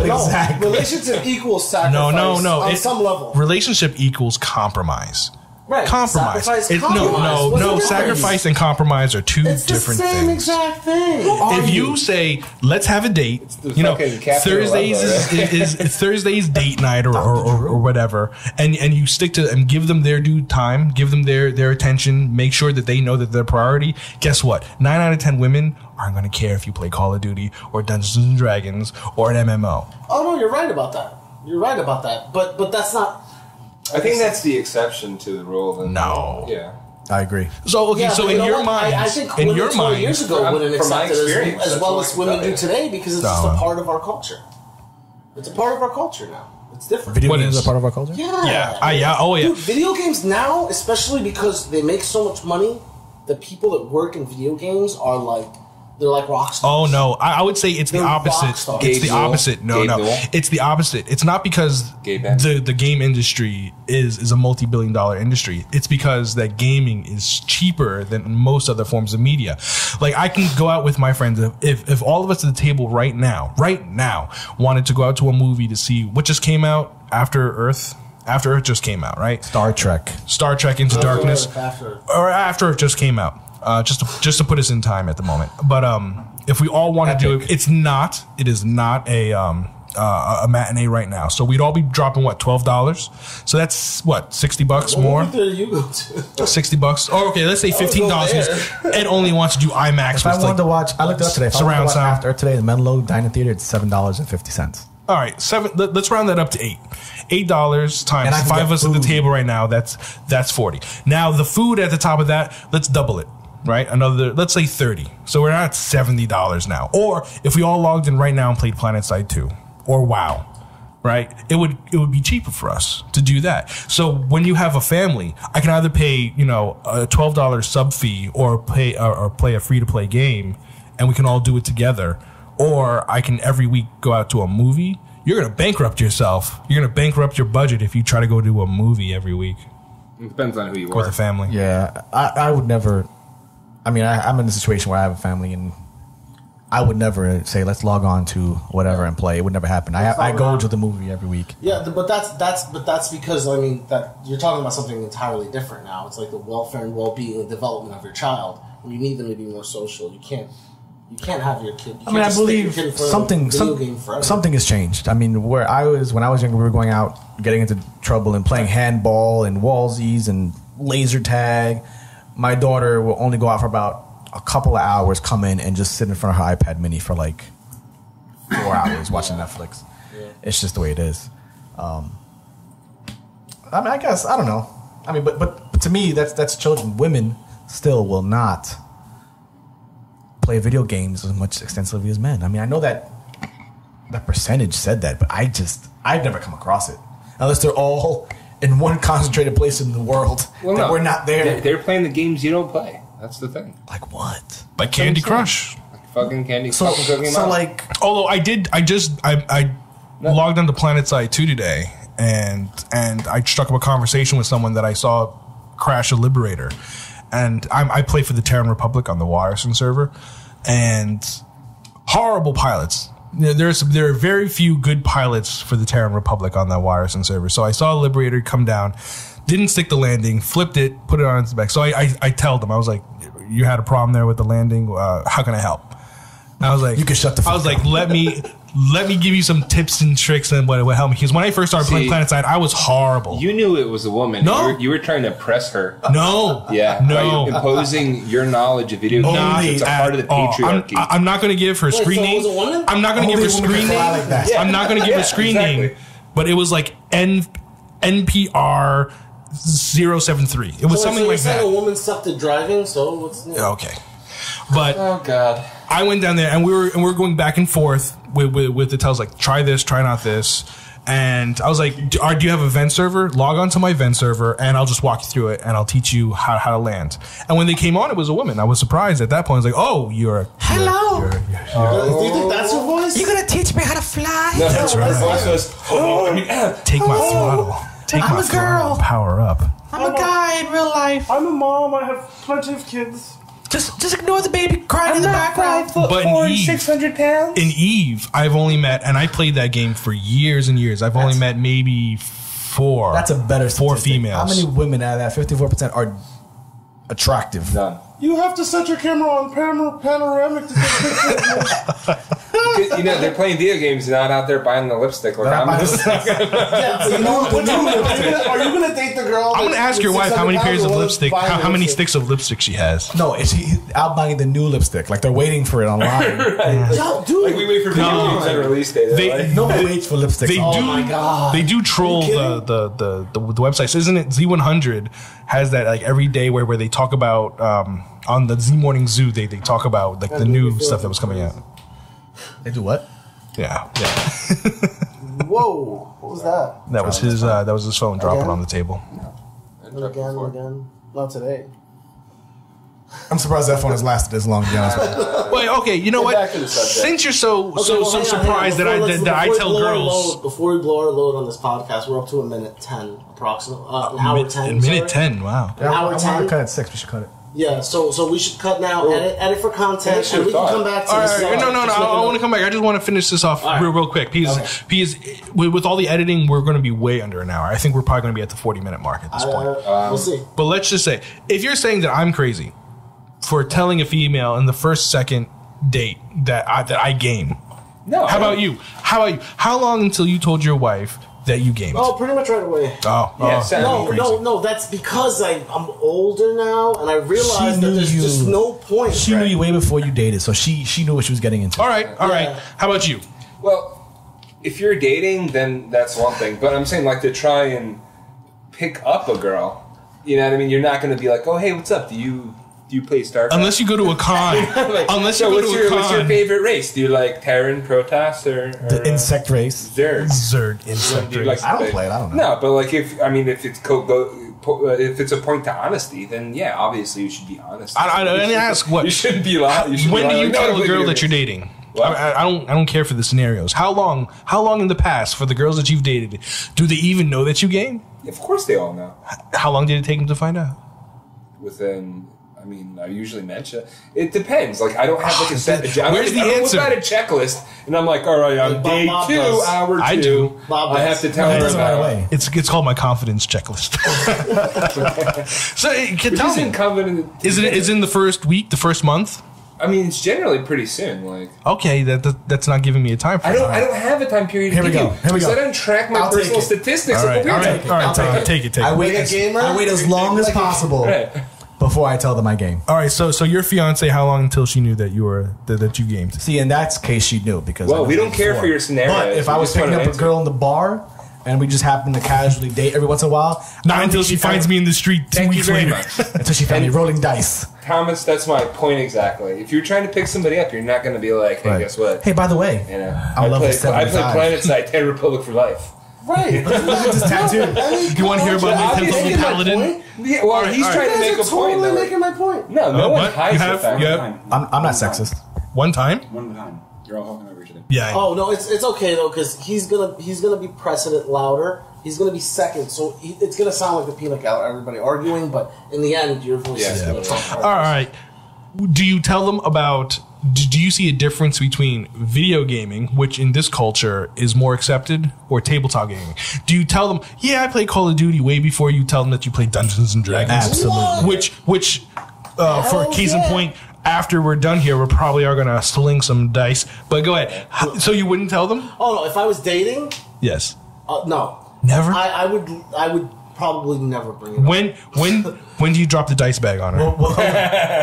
S2: Exactly. Relationship equals sacrifice.
S1: No.
S2: On some level.
S1: Relationship equals compromise.
S2: Right.
S1: Compromise. No. Sacrifice and compromise are two different things. It's the same
S2: exact thing.
S1: If you say, let's have a date, Thursdays is Thursday's date night or whatever, and you stick to and give them their due time, give them their attention, make sure that they know that they're priority. Guess what? 9 out of 10 women aren't going to care if you play Call of Duty or Dungeons and Dragons or an MMO.
S2: Oh no, you're right about that. But that's not.
S4: I think that's the exception to the rule.
S1: No.
S4: Yeah.
S3: I agree.
S1: So in your mind,
S2: I think women 20 years ago wouldn't accept it as well as women do today because it's just a part of our culture. It's a part of our culture now. It's different.
S3: Video games are part of our culture?
S2: Yeah.
S1: Oh, yeah.
S2: Dude, video games now, especially because they make so much money, the people that work in video games are like, they're like rock stars.
S1: Oh, no. I would say it's the opposite. It's the opposite. No. It's the opposite. It's not because the game industry is a multi-billion-dollar industry. It's because that gaming is cheaper than most other forms of media. Like, I can go out with my friends. If all of us at the table right now, wanted to go out to a movie to see what just came out After Earth just came out, right?
S3: Star Trek
S1: Into Darkness. Or After Earth just came out. Just to put us in time at the moment. But if we all want to do it, it is not a matinee right now. So we'd all be dropping $12. So that's what, $60 more?
S2: What movie theater you go to?
S1: $60. Oh, okay. Let's say $15. Ed only wants to do IMAX.
S3: If I wanted to watch, I looked it up today.
S1: Surround sound.
S3: After today, the Menlo Diner Theater, it's $7.50.
S1: All right, let's round that up to $8. $8 times 5 of us at the table right now. That's $40. Now the food at the top of that, let's double it. Right, let's say $30. So we're at $70 now. Or if we all logged in right now and played PlanetSide 2 or WoW, right? It would be cheaper for us to do that. So when you have a family, I can either pay a $12 sub fee or play a free to play game, and we can all do it together. Or I can every week go out to a movie. You're gonna bankrupt yourself. You're gonna bankrupt your budget if you try to go do a movie every week.
S4: It depends on who you are.
S1: With a family.
S3: Yeah, I would never. I mean, I'm in a situation where I have a family, and I would never say, let's log on to whatever and play. It would never happen. I go to the movie every week.
S2: Yeah, but that's because, I mean, that you're talking about something entirely different now. It's like the welfare and well-being and development of your child. And you need them to be more social. You can't have your kid.
S3: I mean, I believe something has changed. I mean, when I was younger, we were going out, getting into trouble, and playing handball and wallsies and laser tag. My daughter will only go out for about a couple of hours, come in, and just sit in front of her iPad mini for like 4 hours watching Netflix. Yeah. It's just the way it is. I mean, I guess, I don't know. I mean, but to me, that's children. Women still will not play video games as much extensively as men. I mean, I know that percentage said that, but I've never come across it. Unless they're all in one concentrated place in the world we're not there.
S4: They're playing the games you don't play. That's the thing.
S3: Like what?
S1: Like Candy Crush.
S4: Like fucking Candy.
S3: So like,
S1: although I logged onto PlanetSide 2 today, and I struck up a conversation with someone that I saw crash a Liberator, and I play for the Terran Republic on the Ryerson server, and horrible pilots. There are very few good pilots for the Terran Republic on that Ryerson server. So I saw a Liberator come down, didn't stick the landing, flipped it, put it on its back. So I told them, I was like, you had a problem there with the landing. How can I help? And I was like,
S3: you can shut the fuck
S1: I was like, let me give you some tips and tricks and what helped me. Because when I first started playing PlanetSide, I was horrible.
S4: You knew it was a woman.
S1: No.
S4: You were trying to press her.
S1: No.
S4: Yeah.
S1: No.
S4: By imposing your knowledge of video games. It's a part of the patriarchy.
S1: I'm not going to give her screen name. I'm not going to give her screen name. I'm not going to give her screen name. But it was like NPR 073. It was something like that.
S2: A woman sucked at driving, so what's new?
S1: Okay. But
S4: oh god,
S1: I went down there and we were going back and forth with the tells like try this, try not this, and I was like, do you have a vent server? Log on to my vent server and I'll just walk you through it and I'll teach you how to land. And when they came on, it was a woman. I was surprised at that point. I was like, oh,
S3: hello.
S2: Do you think that's your voice?
S3: You're gonna teach me how to fly?
S4: No,
S1: that's right. Take my throttle. Take my throttle. And power up.
S3: I'm a guy in real life.
S2: I'm a mom. I have plenty of kids.
S3: Just ignore the baby crying in the background.
S1: But in Eve,
S2: 600 pounds.
S1: In Eve, I've only met, and I played that game for years and years. I've only met maybe 4.
S3: That's a better
S1: statistic. 4 females.
S3: How many women out of that 54% are attractive?
S4: None.
S2: You have to set your camera on panoramic to get pictures.
S4: You know, they're playing video games, not out there buying the lipstick. Like I'm just
S2: Are you gonna date the girl?
S1: I'm gonna ask your wife how many pairs of lipstick, how many sticks of lipstick she has.
S3: No, it's out buying the new lipstick. Like they're waiting for it online.
S4: Right.
S2: Yo, dude.
S4: Like we wait for video games on release day.
S3: Nobody waits for lipstick.
S2: my God.
S1: They do troll the websites. Isn't it Z100 has that like every day where they talk about on the Z Morning Zoo they talk about like the new stuff that was coming out.
S3: They do what?
S1: Yeah.
S2: Whoa! What was that?
S1: That was his phone dropping on the table.
S2: Again. Not today.
S3: I'm surprised that phone has lasted this long. To be honest with you.
S1: Wait, okay. You know what? Since you're so surprised that I tell girls
S2: before we blow our load on this podcast, we're up to a minute 10 approximately. An hour 10.
S1: Minute 10. Wow.
S3: Yeah,
S2: an hour 10.
S3: I want to cut at 6. We should cut it.
S2: Yeah, so we should cut now, edit for content, and we can come back to this.
S1: No, I want to come back. I just want to finish this off real quick. Because with all the editing, we're going to be way under an hour. I think we're probably going to be at the 40-minute mark at this point.
S2: We'll see.
S1: But let's just say, if you're saying that I'm crazy for telling a female in the second date that I game.
S4: No.
S1: How about you? How long until you told your wife that you gamed?
S2: Oh, pretty much right away. No, that's because I'm older now, and I realized that there's just no point.
S3: She knew you way before you dated, so she knew what she was getting into.
S1: All right. How about you?
S4: Well, if you're dating, then that's one thing. But I'm saying, like, to try and pick up a girl, you know what I mean? You're not going to be like, oh, hey, what's up? Do you play StarCraft?
S1: Unless you go to a con.
S4: Like,
S1: Unless you
S4: so
S1: go to a con.
S4: what's your favorite race? Do you like Terran, Protoss, or
S3: The insect race.
S4: Zerg?
S1: Zerg insect
S4: Do you
S1: race.
S4: like
S3: I don't play it. I don't know.
S4: No, but like if it's a point to honesty, then yeah, obviously you should be honest.
S1: I didn't ask what.
S4: You shouldn't be lying.
S1: When do you tell a girl that you're dating? I don't care for the scenarios. How long in the past for the girls that you've dated, do they even know that you game?
S4: Of course they all know.
S1: How long did it take them to find out?
S4: Within, I mean, I usually mention it depends. Like I don't have like a set.
S1: Where's the answer?
S4: I've got a checklist, and I'm like, all right, on day
S2: Bob
S4: 2,
S2: does.
S4: hour 2,
S1: I do.
S2: Bob
S4: I have
S2: does.
S4: to tell
S3: It
S4: her
S3: doesn't right
S4: about
S3: away.
S1: It's called my confidence checklist. So tell
S4: Who's
S1: me,
S4: incumbent?
S1: is in the first week, the first month?
S4: I mean, it's generally pretty soon. Like
S1: Okay, that's not giving me a time frame.
S4: I don't have a time period.
S3: Here
S4: to
S3: we
S4: give
S3: go.
S4: you,
S3: Here we
S4: because
S3: go.
S4: I don't track my
S3: I'll take
S4: personal
S3: it.
S4: statistics.
S1: All right,
S4: like
S1: all
S4: a
S1: right,
S4: weirdo.
S1: all right. Take it.
S3: I wait
S2: Like a
S3: as,
S2: gamer?
S3: I wait as long as possible
S4: Right.
S3: before I tell them I game.
S1: All right, so your fiance, how long until she knew that you were that you gamed?
S3: See, in that case, she knew because.
S4: Well,
S3: I
S4: we
S3: knew
S4: don't care
S3: before.
S4: for your scenario.
S3: But if
S4: We
S3: I was
S4: just wanna
S3: picking up a
S4: answer.
S3: girl in the bar and we just happen to casually date every once in a while,
S1: Not until she finds me in the street 2
S4: Thank you
S1: weeks
S4: very
S1: later.
S4: much.
S3: until she found me rolling dice.
S4: Thomas, that's my point exactly. If you're trying to pick somebody up, you're not going to be like, hey,
S3: Right.
S4: guess what?
S3: Hey, by the way,
S4: You know,
S3: I'll level
S4: I play
S3: 75.
S4: PlanetSide 10 Republic for life.
S2: Right.
S3: Just tattooed.
S1: You want to hear about my
S4: obviously
S1: Temple
S4: making my
S1: Paladin?
S4: Yeah, well,
S1: All right,
S4: he's
S1: all
S4: trying
S1: right.
S4: to make a point.
S2: Totally
S4: though.
S2: making my point.
S4: No, no one
S1: what?
S4: hides
S1: You
S4: the
S1: have-
S4: fact.
S1: you
S5: One
S1: have-
S5: at a time.
S3: I'm not sexist.
S1: One time?
S5: One at a time. You're all talking over each other.
S1: Yeah.
S2: Oh no, it's okay though because he's gonna be precedent louder. He's gonna be second, so it's gonna sound like the peanut gallery, everybody arguing. But in the end, your voice is
S4: Yeah.
S2: gonna talk.
S1: All right. Do you tell them about? Do you see a difference between video gaming, which in this culture is more accepted, or tabletop gaming? Do you tell them, yeah, I play Call of Duty way before you tell them that you play Dungeons and Dragons?
S3: Absolutely.
S1: Which, for case in point, after we're done here, we probably are going to sling some dice. But go ahead. So you wouldn't tell them?
S2: Oh no, if I was dating,
S1: Yes.
S2: no,
S1: Never?
S2: I would probably never bring it up.
S1: When do you drop the dice bag on her?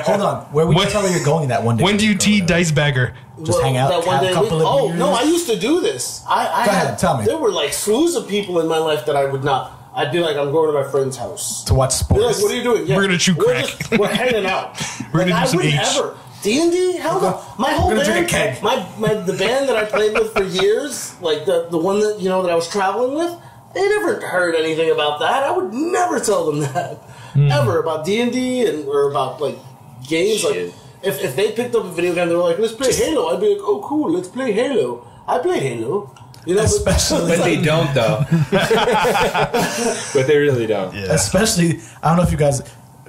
S3: Hold on. Where we
S1: When-
S3: tell her you're going that one day?
S1: When do you tea dice bagger?
S3: Just hang out,
S2: That one
S3: have a
S2: day
S3: couple
S2: week-
S3: of
S2: Oh
S3: beers?
S2: no, I used to do this. I
S3: Go
S2: had,
S3: ahead, tell me.
S2: There were like slews of people in my life that I would not. I'd be like, I'm going to my friend's house.
S3: To watch
S2: They're
S3: sports.
S2: like, what are you doing? Yeah,
S1: We're gonna chew crack.
S2: We're hanging out.
S1: We're gonna
S2: Like,
S1: do some
S2: I wouldn't
S1: H.
S2: ever. D&D? Hell no. My whole
S3: We're gonna
S2: band,
S3: drink a keg.
S2: the band that I played with for years, like the one that that I was traveling with, they never heard anything about that. I would never tell them that ever about D&D or about like games.
S4: Shit.
S2: Like if they picked up a video game, they were like, "Let's play Halo." I'd be like, "Oh, cool, let's play Halo." I play Halo. You know,
S3: Especially-
S4: But they don't, though. But they really don't.
S1: Yeah.
S3: Especially, I don't know if you guys,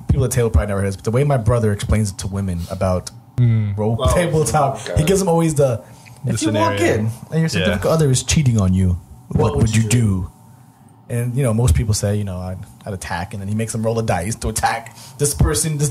S3: people at table probably never heard this, but the way my brother explains it to women about role tabletop,
S4: God.
S3: he gives them always if you
S1: scenario.
S3: walk in and your significant
S1: Yeah.
S3: other is cheating on you, what would you
S2: do?
S3: do? And most people say, I'd attack, and then he makes them roll a dice to attack this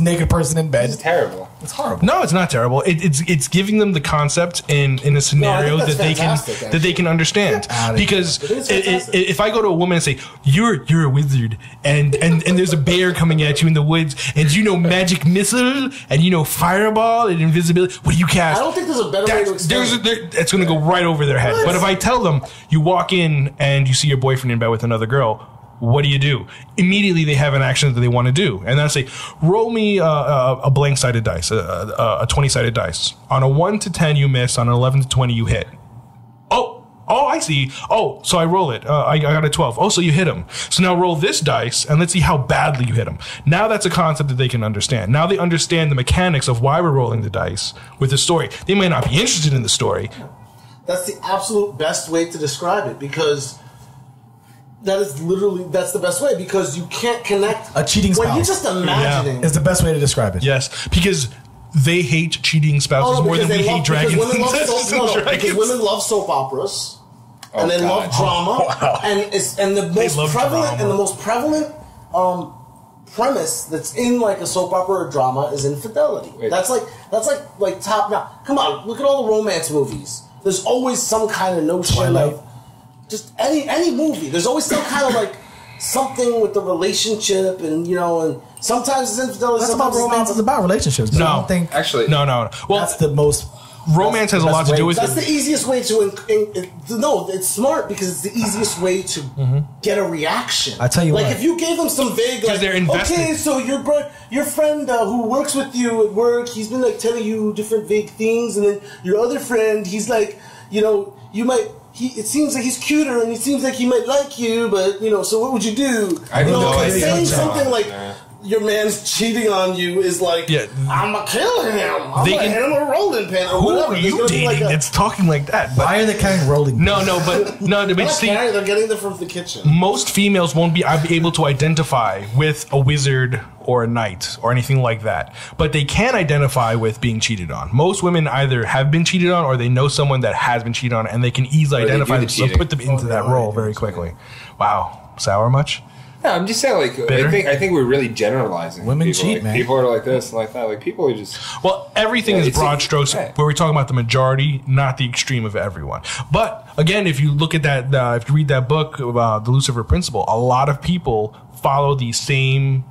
S3: naked person in bed.
S4: It's terrible.
S3: It's horrible.
S1: No, it's not terrible. It's giving them the concept in a scenario
S2: that's
S1: that
S2: fantastic,
S1: they can understand.
S3: Outta
S1: Because
S2: It is fantastic.
S1: if I go to a woman and say you're a wizard and there's a bear coming at you in the woods and magic missile and fireball and invisibility, what do you cast?
S2: I don't think there's a better way to explain it.
S1: It's going to go right over their head. But if I tell them you walk in and you see your boyfriend in bed with another girl, what do? Immediately they have an action that they want to do. And then I say, roll me a blank-sided dice, a 20-sided dice. On a 1 to 10, you miss. On an 11 to 20, you hit. Oh, I see. Oh, so I roll it. I got a 12. Oh, so you hit him. So now roll this dice, and let's see how badly you hit him. Now that's a concept that they can understand. Now they understand the mechanics of why we're rolling the dice with the story. They may not be interested in the story.
S2: That's the absolute best way to describe it because that's the best way because you can't connect
S3: A cheating
S2: when you're
S3: spouse.
S2: just imagining.
S3: Is the best way to describe it.
S1: Yes, because they hate cheating spouses more than we hate dragons.
S2: Because women love soap operas and they love drama and the most
S1: love
S2: prevalent
S1: drama.
S2: and the most prevalent premise that's in like a soap opera or drama is infidelity.
S4: Wait.
S2: That's like top notch. Come on, look at all the romance movies. There's always some kind of notion
S3: Twilight.
S2: of just any movie. There's always some kind of like something with the relationship and and sometimes it's infidelity.
S3: That's about
S2: sometimes it's
S3: romance.
S2: not.
S3: It's about relationships. But I
S1: No.
S3: don't think
S4: Actually,
S1: No. Well,
S3: that's the most
S1: romance has a lot to do with
S2: That's
S1: it.
S2: the easiest way no, it's smart because it's the easiest way to get a reaction.
S3: I tell you
S2: like
S3: what.
S2: if you gave them some vague, like,
S1: they're invested.
S2: okay, so your friend who works with you at work, he's been like telling you different vague things, and then your other friend, he's like, you might. It seems like he's cuter, and it seems like he might like you, but so what would you do?
S4: I don't know.
S2: Saying something like your man's cheating on you is like, I'm gonna kill him. I'm gonna hand him a rolling pin. Or
S1: Who
S2: whatever.
S1: are you dating that's talking like that? But
S3: Why are they carrying rolling?
S2: They're
S1: see,
S2: getting them from the kitchen.
S1: most females won't be able to identify with a wizard or a knight or anything like that, but they can identify with being cheated on. Most women either have been cheated on or they know someone that has been cheated on, and they can easily identify them, so put them into that role very quickly. Wow, sour much?
S4: No, I'm just saying, like, I think we're really generalizing.
S3: Women
S4: people.
S3: cheat,
S4: like,
S3: man.
S4: People are like this and like that. Like, people are just...
S1: Well, everything is broad strokes,
S4: right.
S1: where we're talking about the majority, not the extreme of everyone. But again, if you look at that, if you read that book about the Lucifer Principle, a lot of people follow these same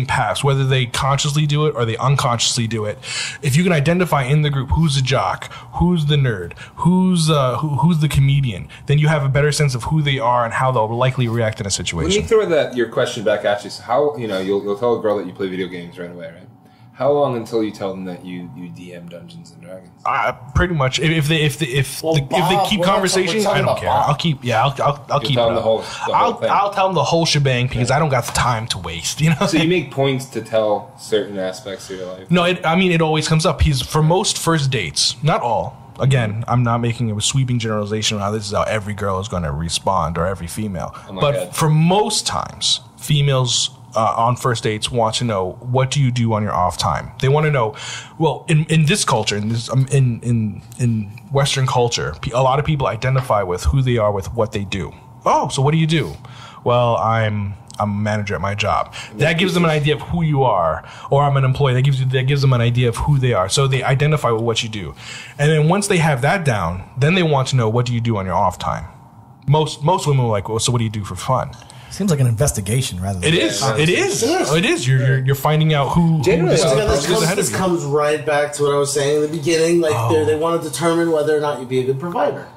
S1: paths, whether they consciously do it or they unconsciously do it. If you can identify in the group who's the jock, who's the nerd, who's the comedian, then you have a better sense of who they are and how they'll likely react in a
S4: Let
S1: situation.
S4: me throw your question back at you. So how, you'll tell a girl that you play video games right away, right? How long until you tell them that you DM Dungeons and Dragons?
S1: Pretty much. If they keep conversation, I don't care. I'll keep. Yeah, I'll keep.
S4: Tell them the whole thing.
S1: I'll tell them the whole shebang because I don't got the time to waste.
S4: So you make points to tell certain aspects of your life.
S1: No, it always comes up. For most first dates, not all. Again, I'm not making a sweeping generalization around this is how every girl is going to respond or every female. But for most times, females on first dates want to know, what do you do on your off time? They want to know, well, in this culture, in Western culture, a lot of people identify with who they are with what they do. Oh, so what do you do? Well, I'm a manager at my job. That gives them an idea of who you are. Or I'm an employee. That gives them an idea of who they are. So they identify with what you do. And then once they have that down, then they want to know, what do you do on your off time? Most women are like, well, so what do you do for fun?
S3: Seems like an investigation rather than...
S1: It is. You're finding out who
S4: Generally,
S2: this comes right back to what I was saying in the beginning. Like they want to determine whether or not you'd be a good provider.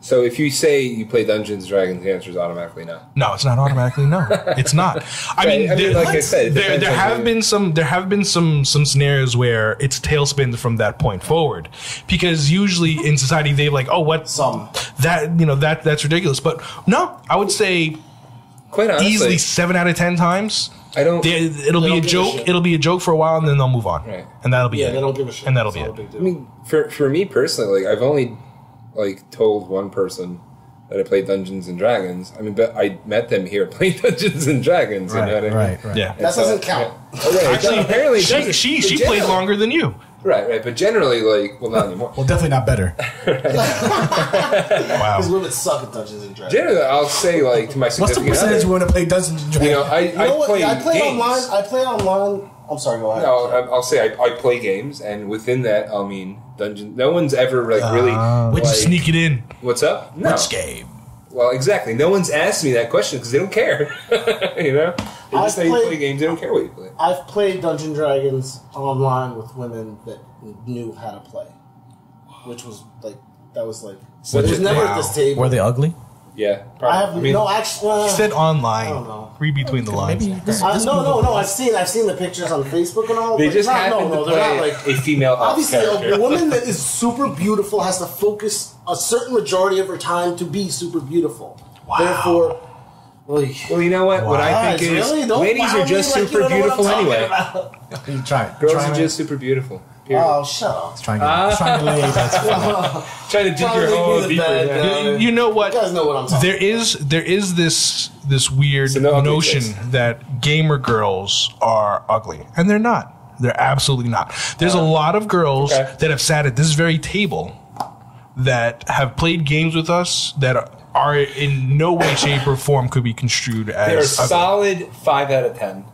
S4: So if you say you play Dungeons and Dragons, the answer is automatically no.
S1: No, it's not automatically no. It's not. I mean,
S4: like I said,
S1: there have been some scenarios where it's tailspins from that point forward, because usually in society they're like, oh, what that's ridiculous. But no, I would say
S4: quite honestly,
S1: easily 7 out of 10 times. It'll be a joke. It'll be a joke for a while, and then they'll move on,
S4: right?
S1: And that'll be it.
S2: They don't give a shit.
S1: And that'll be it.
S4: I mean, for me personally, like I've only told one person that I played Dungeons and Dragons. I mean, but I met them here playing Dungeons and Dragons.
S3: Right,
S4: you know what I mean?
S3: Right.
S1: Yeah,
S2: that doesn't count.
S4: Yeah.
S1: Actually,
S4: apparently,
S1: she played longer than you.
S4: Right. But generally, not anymore.
S3: Well, definitely not better.
S1: Wow.
S2: Because women suck at Dungeons and Dragons.
S4: Generally, I'll say to my
S3: What's the
S4: significant
S3: percentage
S4: other,
S3: you want to play Dungeons and Dragons?
S2: I play online. I play online. I'm sorry, go ahead.
S4: No, I'll say I play games, and within that, I'll mean Dungeon. No one's ever really.
S1: Would you sneak it in?
S4: What's up? No.
S3: Which game?
S4: Well, exactly. No one's asked me that question because they don't care. They just say you play games. They don't care what you play.
S2: I've played Dungeons & Dragons online with women that knew how to play, which was like it was never at this table.
S3: Were they ugly?
S4: Yeah,
S2: probably. Actually.
S1: Said online.
S2: I don't know.
S1: Read between the lines.
S3: Maybe
S2: no. I've seen the pictures on Facebook and all.
S4: They just happen to
S2: they're
S4: play
S2: not like
S4: a female.
S2: Obviously, a woman that is super beautiful has to focus a certain majority of her time to be super beautiful.
S1: Wow.
S2: Therefore,
S4: well, you know what? What I think is, ladies are just super beautiful anyway. Girls are just super beautiful. Period.
S2: Oh, shut up!
S3: Trying to lay. That's fine.
S4: Trying to dig your hole deeper.
S1: You know what?
S2: You guys know what I'm talking about.
S1: There is this weird notion that gamer girls are ugly, and they're not. They're absolutely not. There's a lot of girls that have sat at this very table that have played games with us that are in no way, shape, or form could be construed as
S4: they're
S1: ugly.
S4: solid 5 out of 10.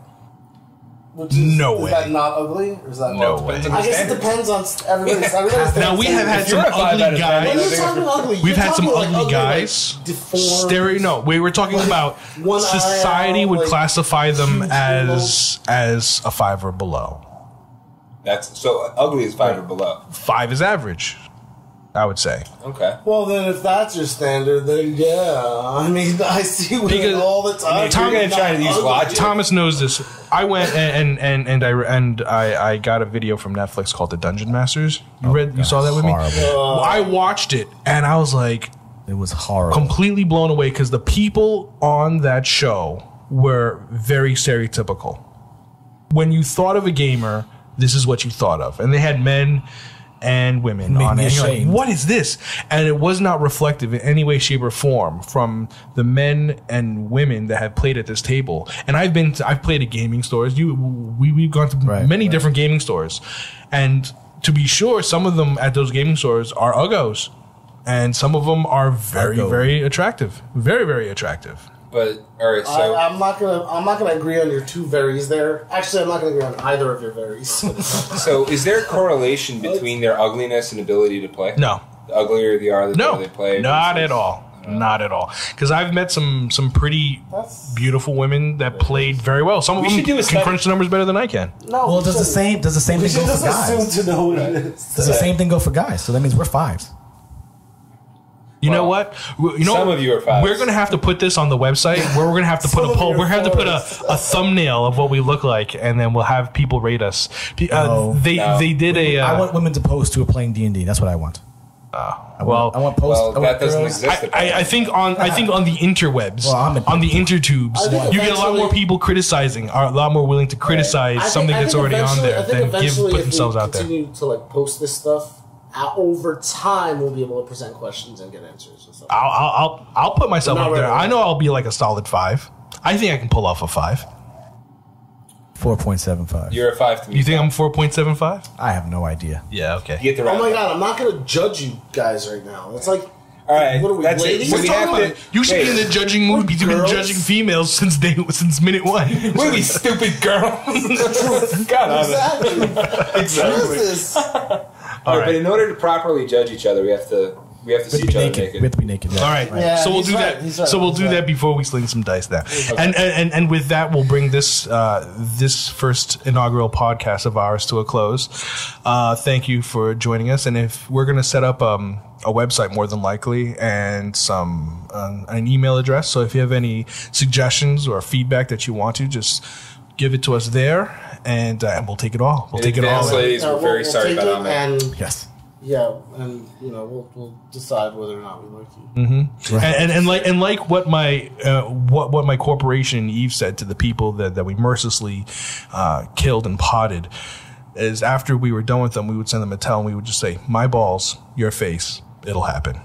S1: No way.
S2: Is that not ugly? Or is that
S1: No way.
S2: I guess it depends on everybody's
S1: Now we have had some ugly guys.
S2: When you're talking ugly,
S1: We've had some
S2: like
S1: ugly guys.
S2: deformed.
S1: No, we were talking about society would classify them as a 5 or below.
S4: That's so ugly is 5 or below.
S1: 5 is average, I would say.
S4: Okay.
S2: Well, then if that's your standard, then yeah. I mean, I see women all the time.
S4: If you're going to try to use logic.
S1: Thomas knows this. I went and I got a video from Netflix called The Dungeon Masters. You saw that with me? I watched it and I was like,
S3: it was horrible.
S1: Completely blown away because the people on that show were very stereotypical. When you thought of a gamer, this is what you thought of, and they had men and women on it. And you're like, what is this? And it was not reflective in any way, shape, or form from the men and women that have played at this table. And I've played at gaming stores. We've gone to many different gaming stores, and to be sure, some of them at those gaming stores are uggos, and some of them are very, very attractive, very, very attractive.
S4: But all right, so
S2: I'm not gonna agree on your 2 varies there. Actually, I'm not gonna agree on either of your varies.
S4: So, is there a correlation between their ugliness and ability to play?
S1: No.
S4: The uglier they are, the better they play.
S1: Not at all. Not at all. Because I've met some pretty beautiful women that played very well. Some of them can crunch the numbers better than I can.
S2: No.
S3: Well, does the same thing go for guys?
S2: To know what it is.
S3: Does the same thing go for guys? So that means we're 5s.
S1: You know what?
S4: Some of you are 5s.
S1: We're going to have to put this on the website where we're going to have to put a poll. We're going to have to put a thumbnail of what we look like, and then we'll have people rate us. They did a.
S3: I want women to post who are playing D&D. That's what I want. I want post.
S4: Well, that doesn't exist.
S1: I think on the interwebs, on the intertubes, you get a lot more people criticizing, are a lot more willing to criticize something that's already on there than put themselves out there.
S2: Continue to post this stuff. Over time, we'll be able to present questions and get answers and stuff.
S1: I'll put myself up there. I know I'll be like a solid 5. I think I can pull off a 5.
S3: 4.75.
S4: You're a 5 to me.
S1: You think I'm 4.75?
S3: I have no idea.
S1: Yeah. Okay.
S4: You get the
S2: oh my god! I'm not going to judge you guys right now. It's like,
S4: all right,
S2: what are we,
S4: that's
S2: ladies?
S4: it. So we have to,
S1: you should be in the judging mood. You've been judging females since minute 1.
S4: What are these stupid girls? God, exactly. All right, but in order to properly judge each other, we have to see each other naked.
S3: We have to be naked. Yeah.
S1: All right. Yeah, so we'll do that. So we'll do that before we sling some dice now. Okay. And with that, we'll bring this first inaugural podcast of ours to a close. Thank you for joining us. And if we're going to set up a website more than likely and an email address. So if you have any suggestions or feedback that you want to, just give it to us there. And we'll take it all. We'll take it all.
S4: Ladies, we're very sorry about that.
S3: Yes.
S2: Yeah, and we'll decide whether or not we like you.
S1: Mm-hmm. Right. And like what my corporation Eve said to the people that we mercilessly killed and potted is after we were done with them, we would send them a tell and we would just say, "My balls, your face, it'll happen."